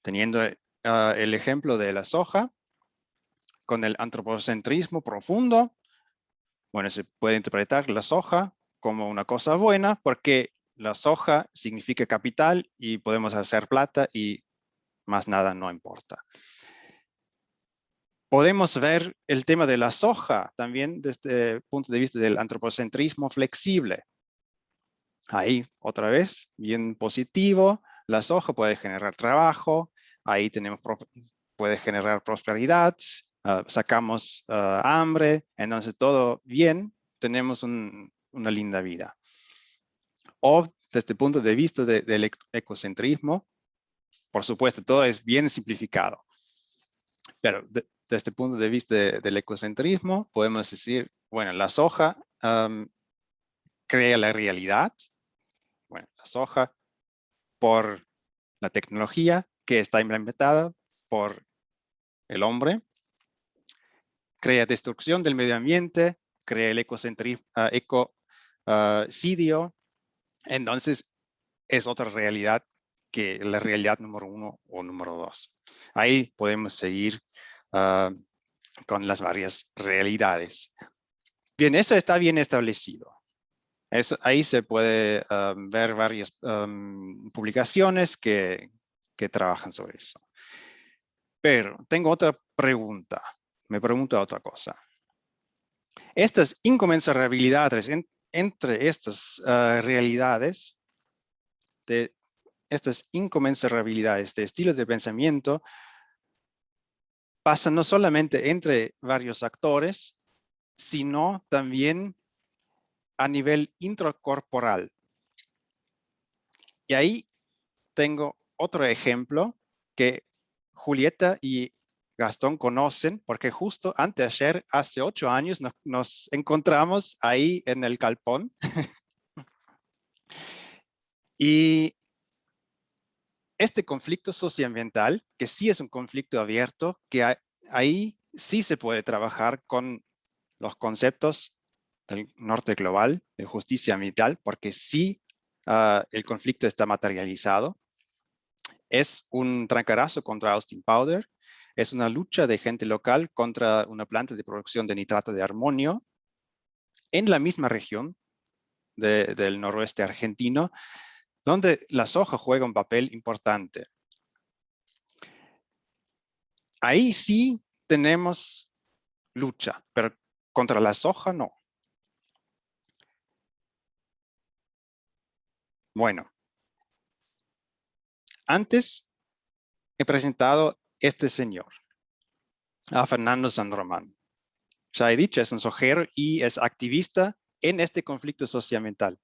Teniendo el ejemplo de la soja, con el antropocentrismo profundo, bueno, se puede interpretar la soja como una cosa buena porque la soja significa capital y podemos hacer plata y más nada no importa. Podemos ver el tema de la soja también desde el punto de vista del antropocentrismo flexible. Ahí, otra vez, bien positivo, la soja puede generar trabajo, ahí puede generar prosperidad, sacamos hambre, entonces todo bien, tenemos una linda vida. O desde el punto de vista del ecocentrismo, por supuesto, todo es bien simplificado. Pero desde el punto de vista del ecocentrismo, podemos decir, bueno, la soja crea la realidad. Bueno, la soja por la tecnología que está implementada por el hombre, crea destrucción del medio ambiente, crea el ecocidio, entonces es otra realidad que la realidad número 1 o número 2. Ahí podemos seguir con las varias realidades. Bien, eso está bien establecido. Ahí se puede ver varias publicaciones que trabajan sobre eso. Pero tengo otra pregunta. Me pregunto otra cosa. Estas inconmensurabilidades entre estas realidades, estas inconmensurabilidades de estilos de pensamiento, pasan no solamente entre varios actores, sino también a nivel intracorporal. Y ahí tengo otro ejemplo que Julieta y Gastón conocen, porque justo anteayer, hace 8 años, nos encontramos ahí en el Galpón. Y este conflicto socioambiental, que sí es un conflicto abierto, que ahí sí se puede trabajar con los conceptos del norte global, de justicia ambiental, porque sí el conflicto está materializado. Es un trancarazo contra Austin Powder, es una lucha de gente local contra una planta de producción de nitrato de amonio en la misma región del noroeste argentino, donde la soja juega un papel importante. Ahí sí tenemos lucha, pero contra la soja no. Bueno, antes he presentado este señor, a Fernando San Román. Ya he dicho, es un sojero y es activista en este conflicto socioambiental.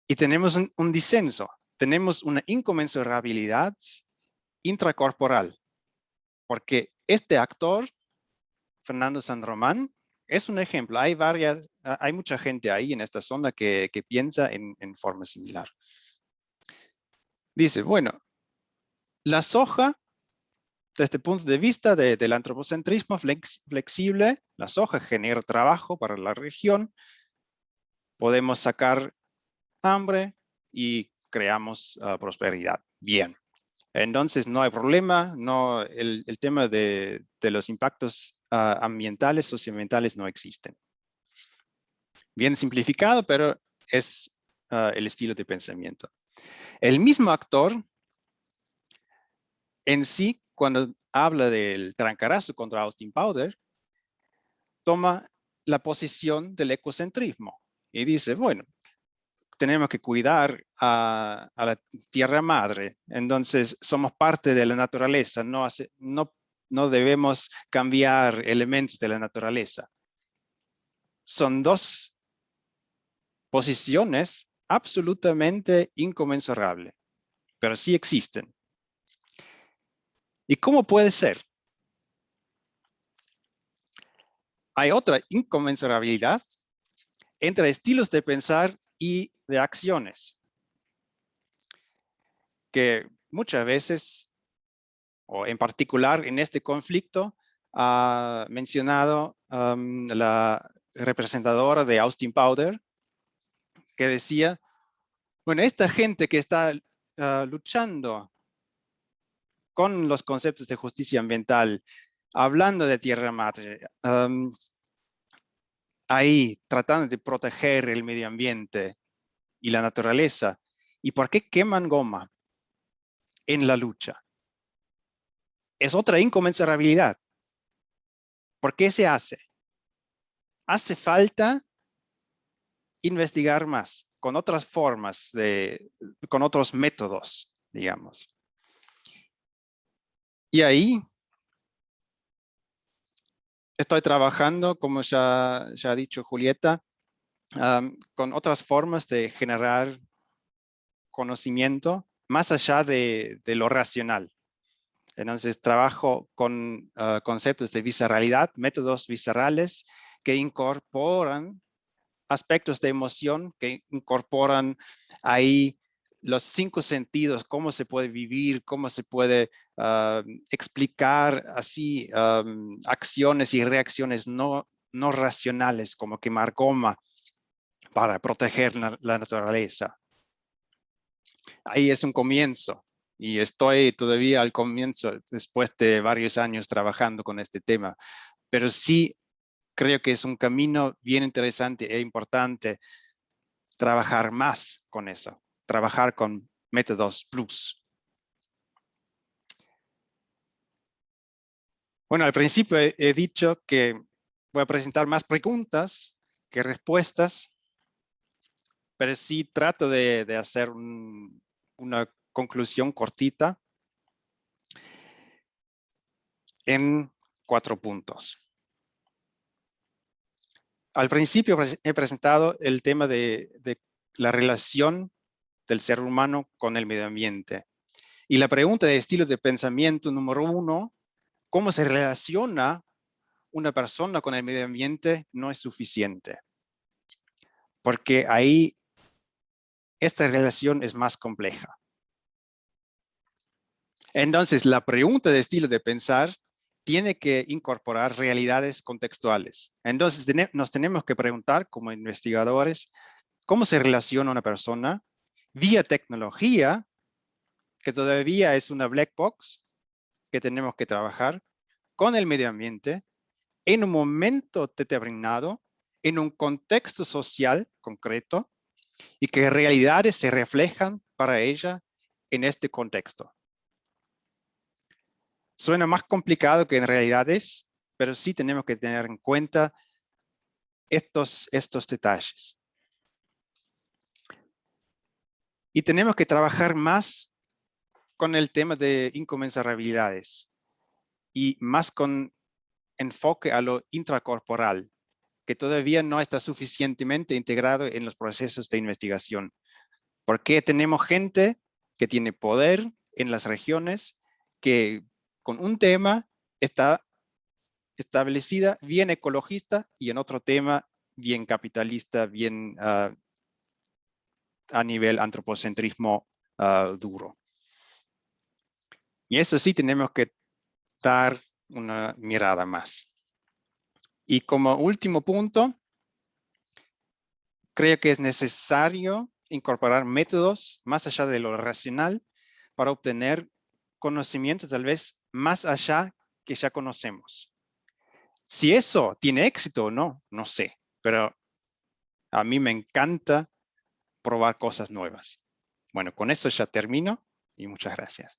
Y tenemos un disenso, tenemos una inconmensurabilidad intracorporal, porque este actor, Fernando San Román, es un ejemplo. Hay mucha gente ahí en esta zona que piensa en forma similar. Dice, bueno, la soja, desde el punto de vista del antropocentrismo flexible, la soja genera trabajo para la región, podemos sacar hambre y creamos prosperidad. Bien. Entonces no hay problema, el tema de los impactos ambientales, socioambientales no existen. Bien simplificado, pero es el estilo de pensamiento. El mismo actor en sí, cuando habla del trancarazo contra Austin Powder, toma la posición del ecocentrismo y dice, bueno, tenemos que cuidar a la tierra madre, entonces somos parte de la naturaleza, no debemos cambiar elementos de la naturaleza. Son dos posiciones absolutamente inconmensurables, pero sí existen. ¿Y cómo puede ser? Hay otra inconmensurabilidad entre estilos de pensar y de acciones, que muchas veces, o en particular en este conflicto, ha mencionado la representadora de Austin Powder, que decía, bueno, esta gente que está luchando con los conceptos de justicia ambiental, hablando de tierra madre, ahí tratando de proteger el medio ambiente y la naturaleza, ¿y por qué queman goma en la lucha? Es otra inconmensurabilidad. ¿Por qué se hace? Hace falta investigar más, con otras formas, con otros métodos, digamos. Y ahí estoy trabajando, como ya ha dicho Julieta, con otras formas de generar conocimiento más allá de lo racional. Entonces trabajo con conceptos de visceralidad, métodos viscerales que incorporan aspectos de emoción, que incorporan ahí los 5 sentidos, cómo se puede vivir, cómo se puede explicar así acciones y reacciones no racionales, como quemar goma para proteger la naturaleza. Ahí es un comienzo. Y estoy todavía al comienzo, después de varios años trabajando con este tema. Pero sí creo que es un camino bien interesante e importante trabajar más con eso. Trabajar con métodos plus. Bueno, al principio he dicho que voy a presentar más preguntas que respuestas. Pero sí trato de hacer una conclusión cortita en 4 puntos. Al principio he presentado el tema de la relación del ser humano con el medio ambiente. Y la pregunta de estilo de pensamiento número 1, ¿cómo se relaciona una persona con el medio ambiente? No es suficiente. Porque ahí esta relación es más compleja. Entonces, la pregunta de estilo de pensar tiene que incorporar realidades contextuales. Entonces, nos tenemos que preguntar como investigadores, ¿cómo se relaciona una persona vía tecnología, que todavía es una black box que tenemos que trabajar, con el medio ambiente, en un momento determinado, en un contexto social concreto, y qué realidades se reflejan para ella en este contexto? Suena más complicado que en realidad es, pero sí tenemos que tener en cuenta estos detalles. Y tenemos que trabajar más con el tema de inconmensurabilidades y más con enfoque a lo intracorporal, que todavía no está suficientemente integrado en los procesos de investigación. Porque tenemos gente que tiene poder en las regiones que con un tema está establecida, bien ecologista, y en otro tema bien capitalista, bien a nivel antropocentrismo duro. Y eso sí tenemos que dar una mirada más. Y como último punto, creo que es necesario incorporar métodos más allá de lo racional para obtener conocimiento tal vez más allá que ya conocemos. Si eso tiene éxito o no, no sé, pero a mí me encanta probar cosas nuevas. Bueno, con eso ya termino y muchas gracias.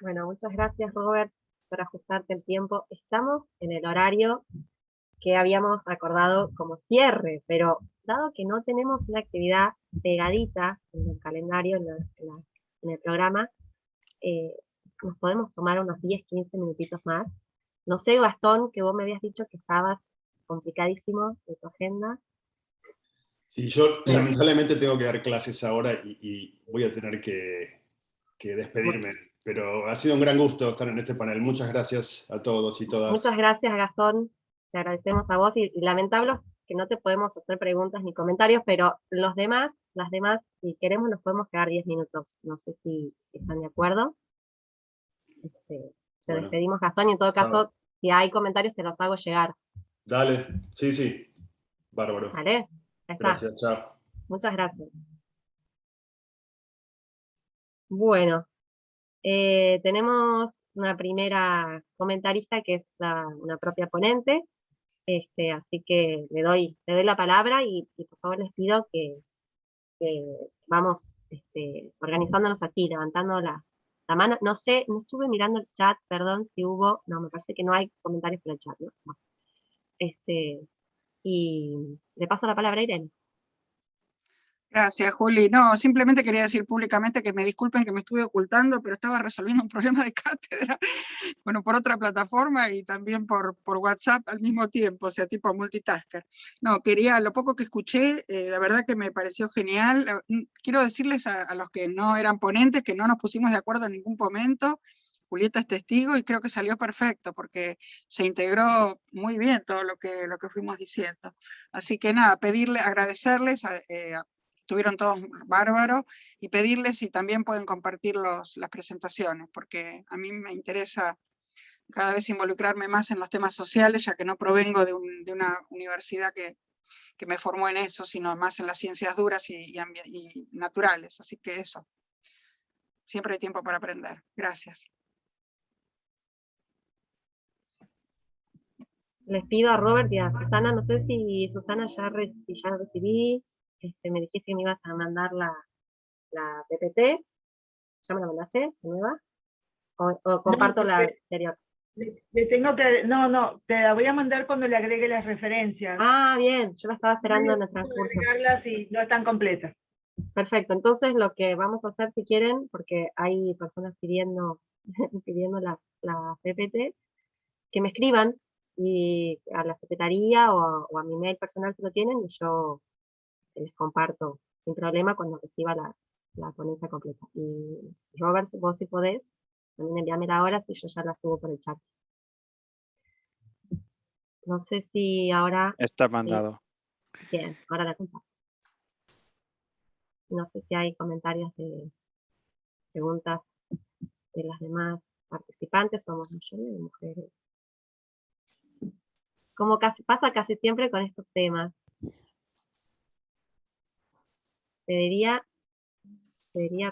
Bueno, muchas gracias, Robert, por ajustarte el tiempo. Estamos en el horario que habíamos acordado como cierre, pero dado que no tenemos una actividad pegadita en el calendario, en el programa, nos podemos tomar unos 10, 15 minutitos más No sé, Gastón, que vos me habías dicho que estabas complicadísimo de tu agenda. Sí, yo lamentablemente tengo que dar clases ahora y voy a tener que despedirme. Pero ha sido un gran gusto estar en este panel. Muchas gracias a todos y todas. Muchas gracias, Gastón. Te agradecemos a vos y lamentable que no te podemos hacer preguntas ni comentarios, pero las demás, si queremos, nos podemos quedar 10 minutos. No sé si están de acuerdo. Te Bueno. despedimos, Gastón, y en todo caso, si hay comentarios, te los hago llegar. Dale, sí. Bárbaro. ¿Vale? Ya está. Gracias, chao. Muchas gracias. Bueno, tenemos una primera comentarista que es una propia ponente, así que le doy la palabra y por favor les pido que vamos organizándonos aquí, levantando la mano. No sé, no estuve mirando el chat, perdón si hubo, no, me parece que no hay comentarios por el chat, ¿no? Bueno, y le paso la palabra a Irene. Gracias, Juli. No, simplemente quería decir públicamente que me disculpen que me estuve ocultando, pero estaba resolviendo un problema de cátedra, bueno, por otra plataforma y también por WhatsApp al mismo tiempo, o sea, tipo multitasker. No, lo poco que escuché, la verdad que me pareció genial. Quiero decirles a los que no eran ponentes que no nos pusimos de acuerdo en ningún momento. Julieta es testigo y creo que salió perfecto porque se integró muy bien todo lo que fuimos diciendo. Así que nada, agradecerles estuvieron todos bárbaros, y pedirles si también pueden compartir las presentaciones, porque a mí me interesa cada vez involucrarme más en los temas sociales, ya que no provengo de una universidad que me formó en eso, sino más en las ciencias duras y naturales. Así que eso, siempre hay tiempo para aprender. Gracias. Les pido a Robert y a Susana, no sé si Susana ya recibí, me dijiste que me ibas a mandar la PPT, ¿ya me la mandaste de nueva? ¿O comparto la anterior? No, te la voy a mandar cuando le agregue las referencias. Ah, bien, yo la estaba esperando en el transcurso. Y no están completas. Perfecto, entonces lo que vamos a hacer si quieren, porque hay personas pidiendo la PPT, que me escriban y a la secretaría o a mi mail personal si lo tienen, y yo les comparto sin problema cuando reciba la ponencia completa. Y Robert, vos si podés, también envíamela ahora, si yo ya la subo por el chat. No sé si ahora... Está mandado. Bien, ahora la comparto. No sé si hay comentarios de preguntas de las demás participantes, somos mayoría de mujeres. Como pasa casi siempre con estos temas. Te diría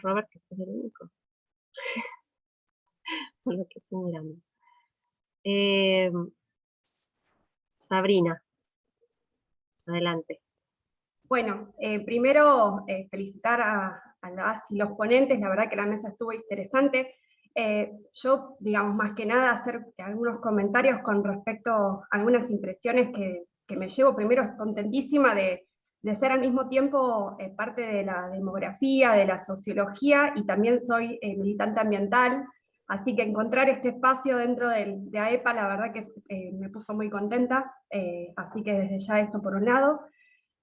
Robert que sos el único. Por lo que estoy mirando. Sabrina, adelante. Bueno, primero felicitar a las y los ponentes, la verdad que la mesa estuvo interesante. Yo, digamos, más que nada hacer algunos comentarios con respecto a algunas impresiones que me llevo. Primero, contentísima de ser al mismo tiempo parte de la demografía, de la sociología, y también soy militante ambiental, así que encontrar este espacio dentro de AEPA, la verdad que me puso muy contenta, así que desde ya eso por un lado.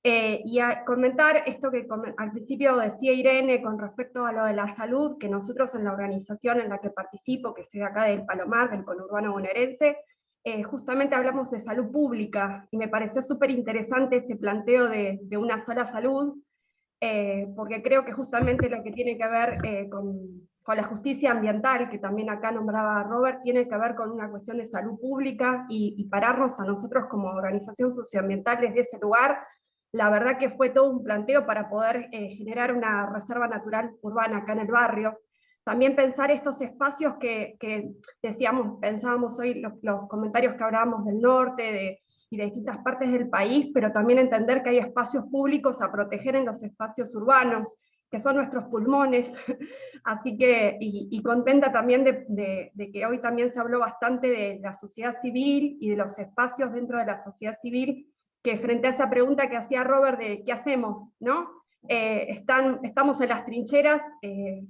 Y a comentar esto que al principio decía Irene con respecto a lo de la salud, que nosotros en la organización en la que participo, que soy acá del Palomar, del conurbano bonaerense, justamente hablamos de salud pública, y me pareció súper interesante ese planteo de una sola salud, porque creo que justamente lo que tiene que ver con la justicia ambiental, que también acá nombraba Robert, tiene que ver con una cuestión de salud pública, y pararnos a nosotros como organización socioambiental desde ese lugar. La verdad que fue todo un planteo para poder generar una reserva natural urbana acá en el barrio. También pensar estos espacios que pensábamos hoy, los comentarios que hablábamos del norte y de distintas partes del país, pero también entender que hay espacios públicos a proteger en los espacios urbanos, que son nuestros pulmones. Así que, y contenta también de que hoy también se habló bastante de la sociedad civil y de los espacios dentro de la sociedad civil, que frente a esa pregunta que hacía Robert de qué hacemos, ¿no? Estamos en las trincheras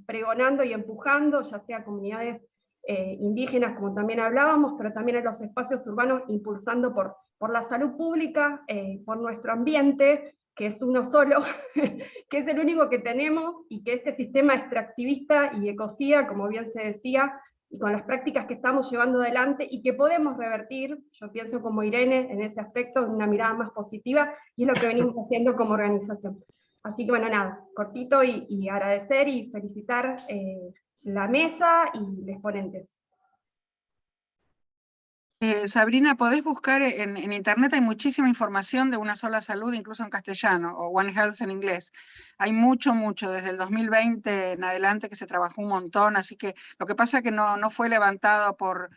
pregonando y empujando, ya sea comunidades indígenas, como también hablábamos, pero también en los espacios urbanos, impulsando por la salud pública, por nuestro ambiente, que es uno solo, que es el único que tenemos, y que este sistema extractivista y ecocida, como bien se decía, y con las prácticas que estamos llevando adelante, y que podemos revertir, yo pienso como Irene en ese aspecto, en una mirada más positiva, y es lo que venimos haciendo como organización. Así que bueno, nada, cortito, y agradecer y felicitar la mesa y los ponentes. Sabrina, podés buscar en internet, hay muchísima información de Una Sola Salud, incluso en castellano, o One Health en inglés. Hay mucho, desde el 2020 en adelante que se trabajó un montón, así que lo que pasa es que no fue levantado por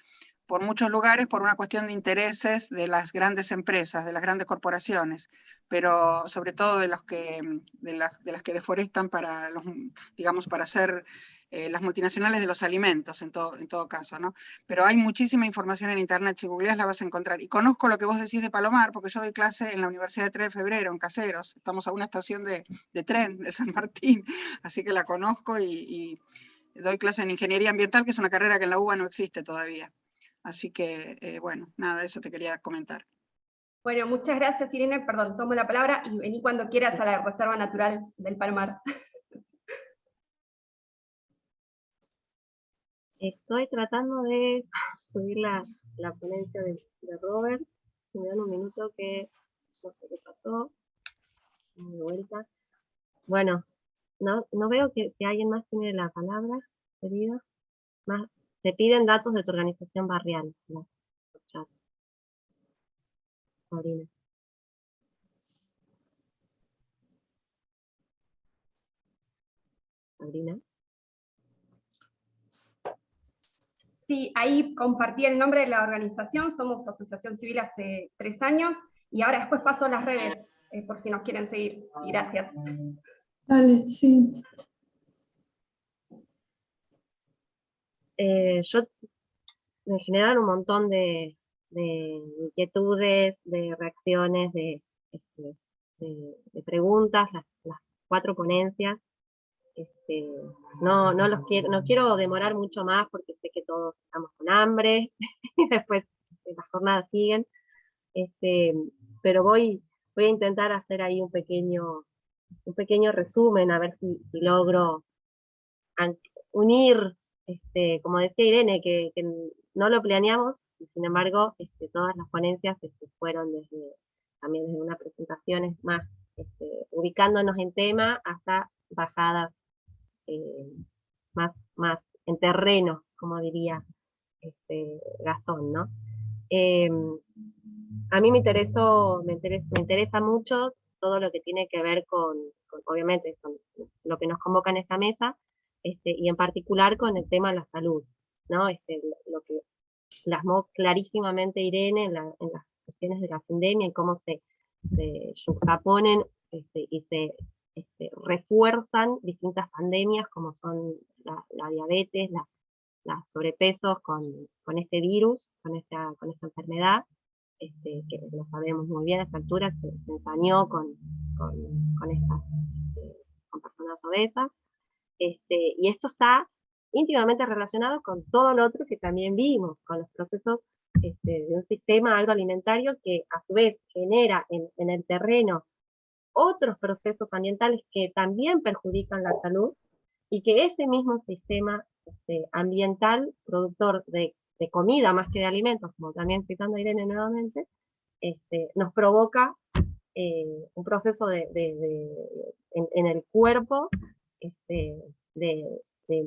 muchos lugares por una cuestión de intereses de las grandes empresas, de las grandes corporaciones, pero sobre todo de las que deforestan para digamos, para hacer las multinacionales de los alimentos, en todo caso, ¿no? Pero hay muchísima información en internet, si googleas la vas a encontrar. Y conozco lo que vos decís de Palomar, porque yo doy clase en la Universidad de 3 de Febrero, en Caseros, estamos a una estación de tren de San Martín, así que la conozco y doy clase en Ingeniería Ambiental, que es una carrera que en la UBA no existe todavía. Así que, bueno, nada, eso te quería comentar. Bueno, muchas gracias, Irene, perdón, tomo la palabra, y vení cuando quieras a la Reserva Natural del Palomar. Estoy tratando de subir la ponencia de Robert. Si me dan un minuto que no sé qué pasó. De vuelta. Bueno, no veo que alguien más tiene la palabra, querida. Te piden datos de tu organización barrial. No, chat. Sabrina. Sabrina. Sí, ahí compartí el nombre de la organización, somos Asociación Civil hace 3 años, y ahora después paso las redes, por si nos quieren seguir. Y gracias. Dale, sí. Me generan un montón de inquietudes, de reacciones, de preguntas, las 4 ponencias. No quiero demorar mucho más porque sé que todos estamos con hambre y después las jornadas siguen, pero voy a intentar hacer ahí un pequeño resumen, a ver si logro unir, como decía Irene, que no lo planeamos, y sin embargo todas las ponencias fueron también desde una presentación más ubicándonos en tema hasta bajadas más en terreno, como diría Gastón, ¿no? A mí me interesa mucho todo lo que tiene que ver obviamente, con lo que nos convoca en esta mesa, y en particular con el tema de la salud, ¿no? Lo que plasmó clarísimamente Irene en las cuestiones de la pandemia y cómo se juxtaponen y se refuerzan distintas pandemias como son la diabetes, la sobrepeso con este virus, con esta enfermedad, que lo sabemos muy bien a esta altura, se empañó con personas obesas, y esto está íntimamente relacionado con todo lo otro que también vimos, con los procesos de un sistema agroalimentario que a su vez genera en el terreno otros procesos ambientales que también perjudican la salud, y que ese mismo sistema ambiental, productor de comida más que de alimentos, como también citando a Irene nuevamente, nos provoca un proceso en el cuerpo de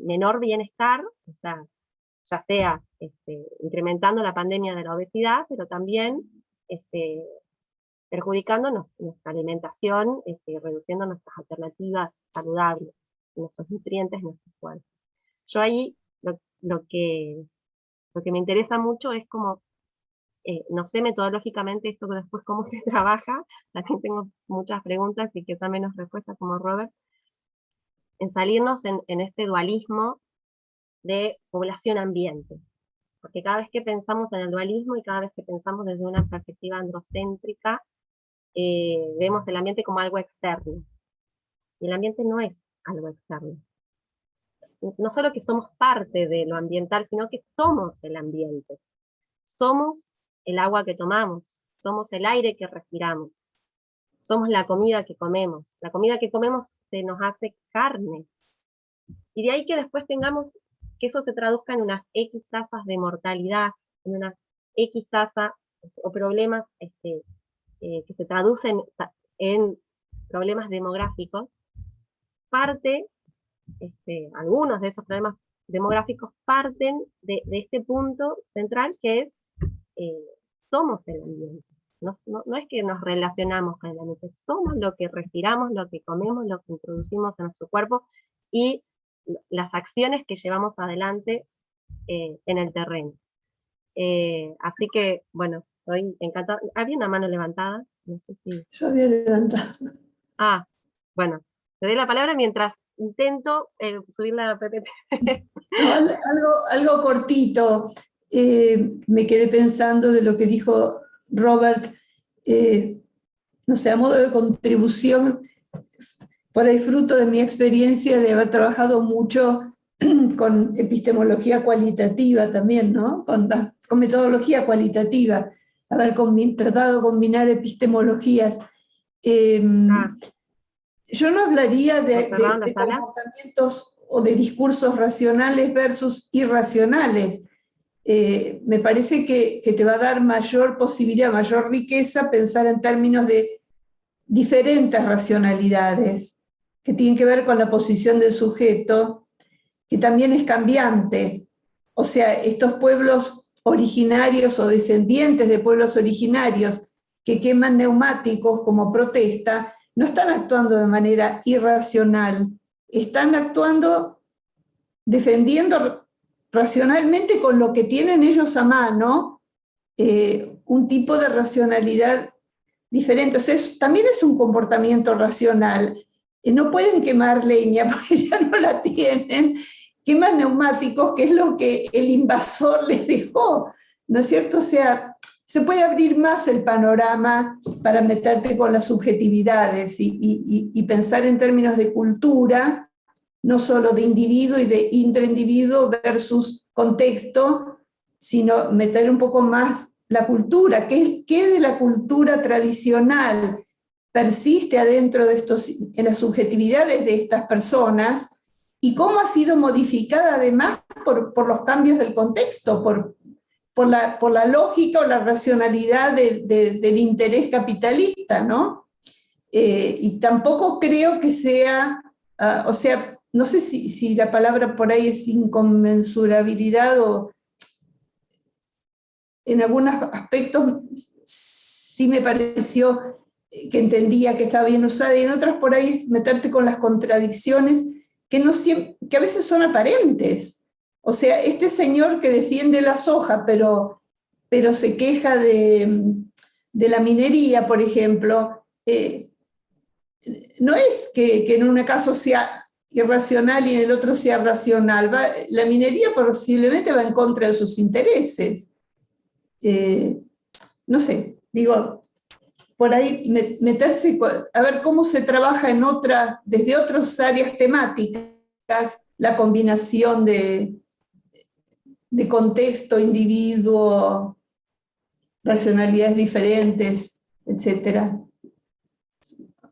menor bienestar, o sea, ya sea incrementando la pandemia de la obesidad, pero también perjudicando nuestra alimentación, reduciendo nuestras alternativas saludables, nuestros nutrientes, nuestros cuerpos. Yo ahí lo que me interesa mucho es como, no sé metodológicamente esto que después cómo se trabaja, también tengo muchas preguntas y quizá menos respuestas como Robert, en salirnos en este dualismo de población-ambiente. Porque cada vez que pensamos en el dualismo y cada vez que pensamos desde una perspectiva androcéntrica, vemos el ambiente como algo externo. Y el ambiente no es algo externo. no solo que somos parte de lo ambiental, sino que somos el ambiente. Somos el agua que tomamos, somos el aire que respiramos, somos la comida que comemos. La comida que comemos se nos hace carne. Y de ahí que después tengamos, que eso se traduzca en unas X tasas de mortalidad, en unas X tasas o problemas que se traducen en problemas demográficos, algunos de esos problemas demográficos parten de este punto central que es somos el ambiente. No es que nos relacionamos con el ambiente, somos lo que respiramos, lo que comemos, lo que introducimos en nuestro cuerpo y las acciones que llevamos adelante en el terreno. Así que, bueno, estoy encantada. Había una mano levantada, no sé si... Yo había levantado. Ah, bueno, te doy la palabra mientras intento subir la PPT. No, algo cortito. Me quedé pensando de lo que dijo Robert, no sé, a modo de contribución, por ahí fruto de mi experiencia de haber trabajado mucho con epistemología cualitativa también, ¿no? Con metodología cualitativa, haber tratado de combinar epistemologías. Yo no hablaría de comportamientos o de discursos racionales versus irracionales. Me parece que te va a dar mayor posibilidad, mayor riqueza pensar en términos de diferentes racionalidades que tienen que ver con la posición del sujeto, que también es cambiante. O sea, estos pueblos originarios o descendientes de pueblos originarios que queman neumáticos como protesta, no están actuando de manera irracional, están actuando defendiendo racionalmente con lo que tienen ellos a mano, un tipo de racionalidad diferente. O sea, también es un comportamiento racional. No pueden quemar leña porque ya no la tienen, queman neumáticos, que es lo que el invasor les dejó, ¿no es cierto? O sea, se puede abrir más el panorama para meterte con las subjetividades y pensar en términos de cultura, no solo de individuo y de intraindividuo versus contexto, sino meter un poco más la cultura. ¿Qué de la cultura tradicional persiste adentro de en las subjetividades de estas personas y cómo ha sido modificada además por los cambios del contexto, por la lógica o la racionalidad del interés capitalista, ¿no? Y tampoco creo que sea, o sea, no sé si la palabra por ahí es inconmensurabilidad o en algunos aspectos sí me pareció que entendía que estaba bien usada, y en otras por ahí meterte con las contradicciones que a veces son aparentes. O sea, este señor que defiende la soja, pero se queja de la minería, por ejemplo, no es que en un caso sea irracional y en el otro sea racional. La minería posiblemente va en contra de sus intereses. No sé, digo, por ahí meterse, a ver cómo se trabaja desde otras áreas temáticas, la combinación de contexto, individuo, racionalidades diferentes, etc.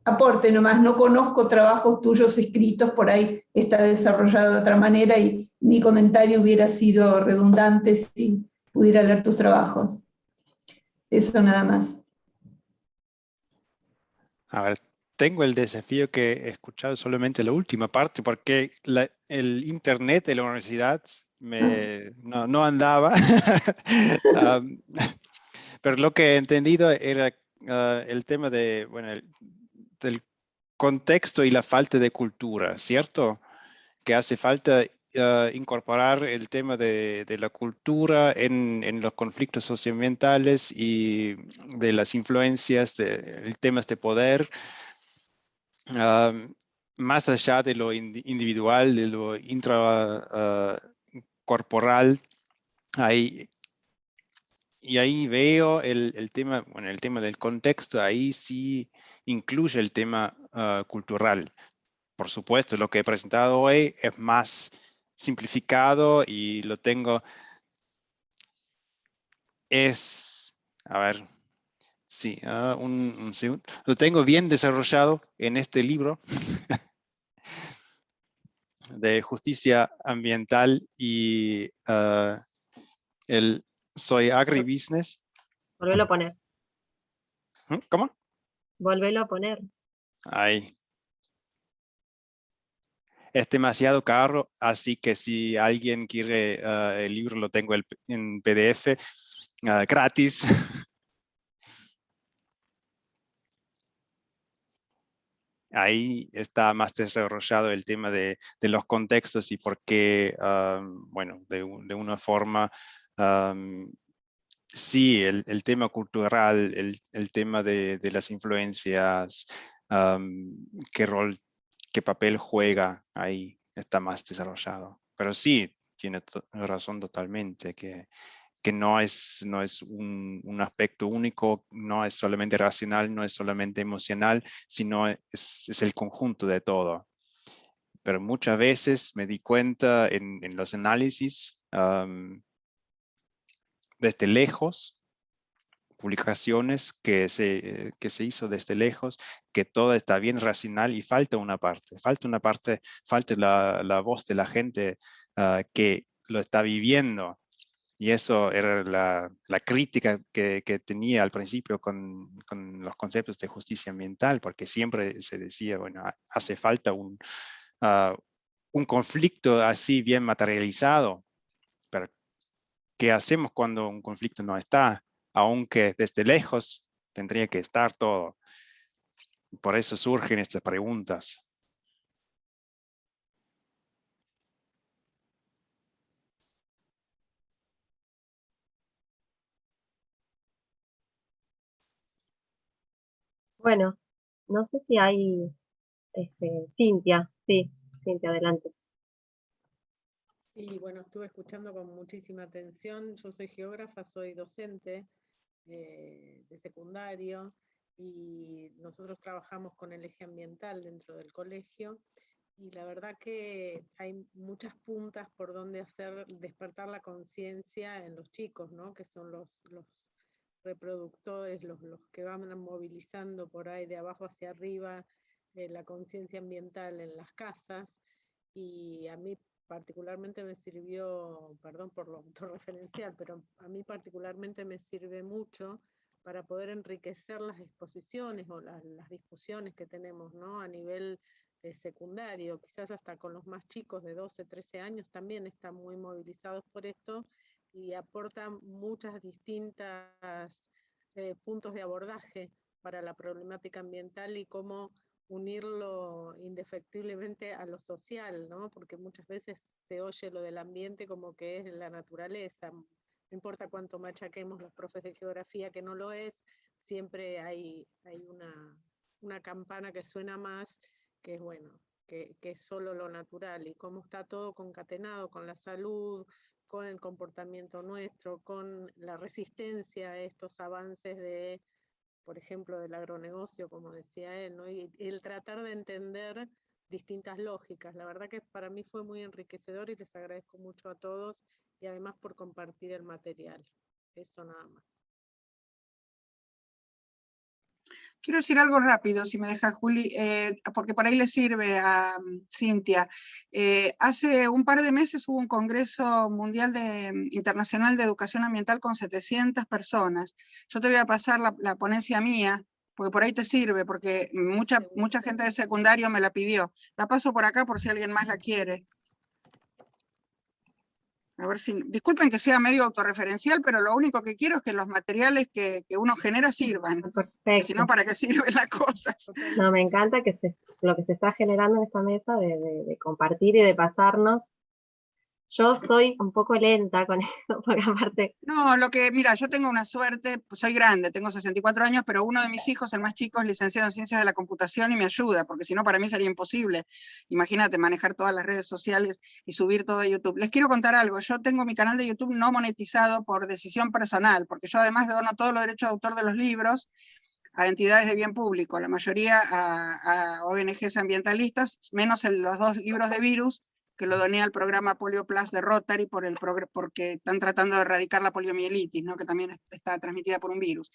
Aporte nomás, no conozco trabajos tuyos escritos, por ahí está desarrollado de otra manera y mi comentario hubiera sido redundante si pudiera leer tus trabajos. Eso nada más. A ver, tengo el desafío que he escuchado solamente la última parte porque el internet de la universidad no andaba. Pero lo que he entendido era el tema del contexto y la falta de cultura, ¿cierto? Que hace falta incorporar el tema de la cultura en los conflictos socioambientales y de las influencias de temas de poder, más allá de lo individual, de lo intracorporal. Y ahí veo el tema del contexto, ahí sí incluye el tema cultural. Por supuesto, lo que he presentado hoy es más simplificado y lo tengo, a ver, sí, un segundo, lo tengo bien desarrollado en este libro de justicia ambiental y Soy Agribusiness. Volvelo a poner. ¿Cómo? Volvelo a poner. Ahí. Es demasiado caro, así que si alguien quiere el libro, lo tengo en PDF gratis. Ahí está más desarrollado el tema de los contextos y por qué, bueno, de una forma, sí, el tema cultural, el tema de las influencias, qué papel juega, ahí está más desarrollado. Pero sí, tiene razón totalmente, que no es un aspecto único, no es solamente racional, no es solamente emocional, sino es el conjunto de todo. Pero muchas veces me di cuenta en los análisis, desde lejos, publicaciones que se hizo desde lejos, que todo está bien racional y falta una parte, falta la voz de la gente que lo está viviendo. Y eso era la crítica que tenía al principio con los conceptos de justicia ambiental, porque siempre se decía, bueno, hace falta un conflicto así bien materializado, pero ¿qué hacemos cuando un conflicto no está? Aunque desde lejos tendría que estar todo. Por eso surgen estas preguntas. Bueno, no sé si hay Cintia. Sí, Cintia, adelante. Sí, bueno, estuve escuchando con muchísima atención. Yo soy geógrafa, soy docente de secundario y nosotros trabajamos con el eje ambiental dentro del colegio y la verdad que hay muchas puntas por donde hacer despertar la conciencia en los chicos, ¿no? Que son los reproductores, los que van movilizando por ahí de abajo hacia arriba la conciencia ambiental en las casas. Y a mí particularmente me sirvió, perdón por lo autorreferencial, pero a mí particularmente me sirve mucho para poder enriquecer las exposiciones o las discusiones que tenemos, ¿no? A nivel secundario, quizás hasta con los más chicos de 12, 13 años también están muy movilizados por esto y aportan muchas distintas puntos de abordaje para la problemática ambiental y cómo unirlo indefectiblemente a lo social, ¿no? Porque muchas veces se oye lo del ambiente como que es la naturaleza. No importa cuánto machaquemos los profes de geografía que no lo es, siempre hay una campana que suena más, que es bueno, que es solo lo natural y cómo está todo concatenado con la salud, con el comportamiento nuestro, con la resistencia a estos avances de, por ejemplo, del agronegocio, como decía él, ¿no? Y el tratar de entender distintas lógicas. La verdad que para mí fue muy enriquecedor y les agradezco mucho a todos y además por compartir el material. Eso nada más. Quiero decir algo rápido, si me deja Juli, porque por ahí le sirve a Cintia. Hace un par de meses hubo un Congreso Mundial Internacional de Educación Ambiental con 700 personas. Yo te voy a pasar la ponencia mía, porque por ahí te sirve, porque mucha gente de secundario me la pidió. La paso por acá por si alguien más la quiere. A ver si, disculpen que sea medio autorreferencial, pero lo único que quiero es que los materiales que uno genera sirvan. Perfecto. Si no, ¿para qué sirven las cosas? No, me encanta que lo que se está generando en esta mesa de compartir y de pasarnos. Yo soy un poco lenta con eso, porque aparte... No, mira, yo tengo una suerte, pues soy grande, tengo 64 años, pero uno de mis hijos, el más chico, es licenciado en Ciencias de la Computación y me ayuda, porque si no para mí sería imposible. Imagínate manejar todas las redes sociales y subir todo a YouTube. Les quiero contar algo, yo tengo mi canal de YouTube no monetizado por decisión personal, porque yo además dono todos los derechos de autor de los libros a entidades de bien público, la mayoría a ONGs ambientalistas, menos los 2 libros de virus, que lo doné al programa Polio Plus de Rotary porque están tratando de erradicar la poliomielitis, ¿no? Que también está transmitida por un virus.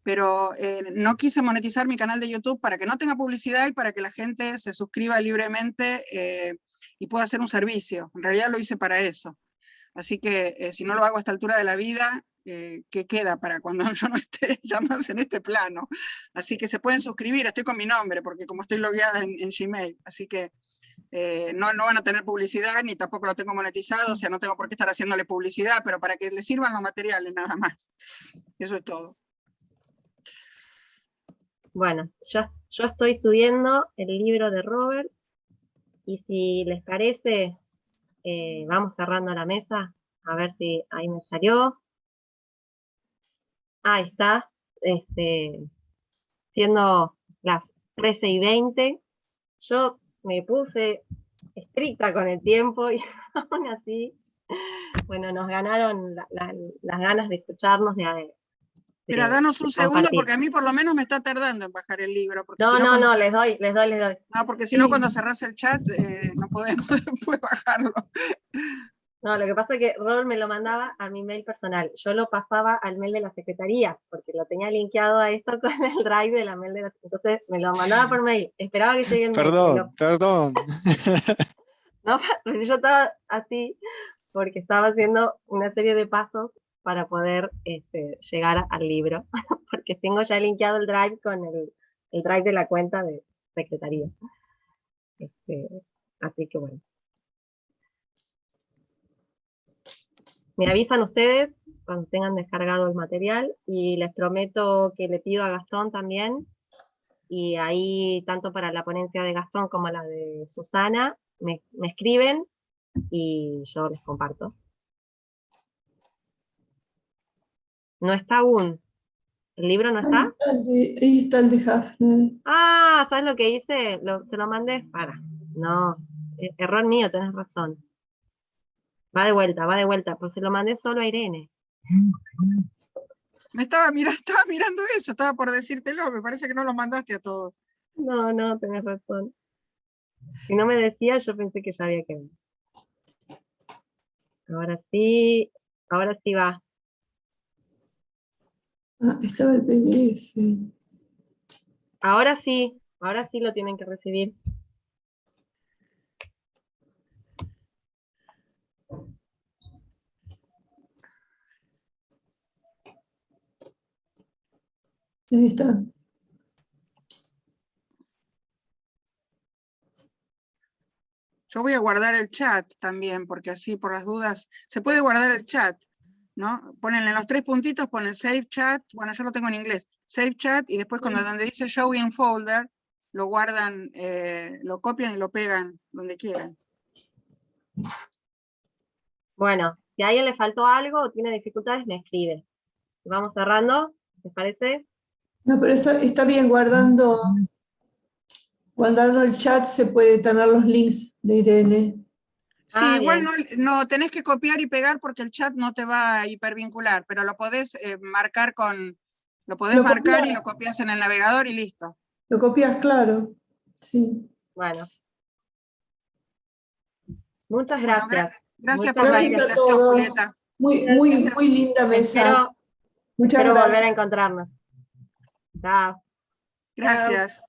Pero no quise monetizar mi canal de YouTube para que no tenga publicidad y para que la gente se suscriba libremente y pueda hacer un servicio. En realidad lo hice para eso. Así que si no lo hago a esta altura de la vida, ¿qué queda para cuando yo no esté ya más en este plano? Así que se pueden suscribir, estoy con mi nombre, porque como estoy logueada en Gmail, así que no van a tener publicidad, ni tampoco lo tengo monetizado, o sea, no tengo por qué estar haciéndole publicidad, pero para que les sirvan los materiales, nada más. Eso es todo. Bueno, yo estoy subiendo el libro de Robert, y si les parece, vamos cerrando la mesa, a ver si ahí me salió. Ahí está, siendo las 13:20, yo me puse estricta con el tiempo y aún así, bueno, nos ganaron las ganas de escucharnos, Mira, danos un segundo porque a mí por lo menos me está tardando en bajar el libro. No, les doy. No, porque si no cuando cerrás el chat no podemos después bajarlo. No, lo que pasa es que Robert me lo mandaba a mi mail personal. Yo lo pasaba al mail de la secretaría, porque lo tenía linkeado a esto con el drive de la mail de la secretaría. Entonces me lo mandaba por mail. Esperaba que llegue el mail. Perdón. No, yo estaba así porque estaba haciendo una serie de pasos para poder llegar al libro, porque tengo ya linkeado el drive con el drive de la cuenta de secretaría. Así que bueno. Me avisan ustedes cuando tengan descargado el material, y les prometo que le pido a Gastón también, y ahí tanto para la ponencia de Gastón como la de Susana, me escriben y yo les comparto. ¿No está aún? ¿El libro no está? Ahí está el de Hafner. Ah, ¿sabes lo que hice? Se lo mandé para. No, error mío, tenés razón. Va de vuelta, pues se lo mandé solo a Irene. Estaba mirando eso, estaba por decírtelo, me parece que no lo mandaste a todos. No, tenés razón. Si no me decía, yo pensé que ya había quedado. Ahora sí va. Ah, estaba el PDF. Ahora sí lo tienen que recibir. Ahí está. Yo voy a guardar el chat también, porque así por las dudas, se puede guardar el chat, ¿no? Ponen en los 3 puntitos, ponen Save Chat, bueno, yo lo tengo en inglés, Save Chat, y después donde dice Show in Folder, lo guardan, lo copian y lo pegan donde quieran. Bueno, si a alguien le faltó algo o tiene dificultades, me escribe. Vamos cerrando, ¿les parece? No, pero está bien, guardando el chat se puede tener los links de Irene. Sí, igual no tenés que copiar y pegar porque el chat no te va a hipervincular, pero lo podés marcar y lo copias en el navegador y listo. Lo copias, claro. Sí. Bueno. Muchas gracias. Gracias por la invitación, Julieta. Muy linda mesa. Espero volver a encontrarnos. Chao. Gracias.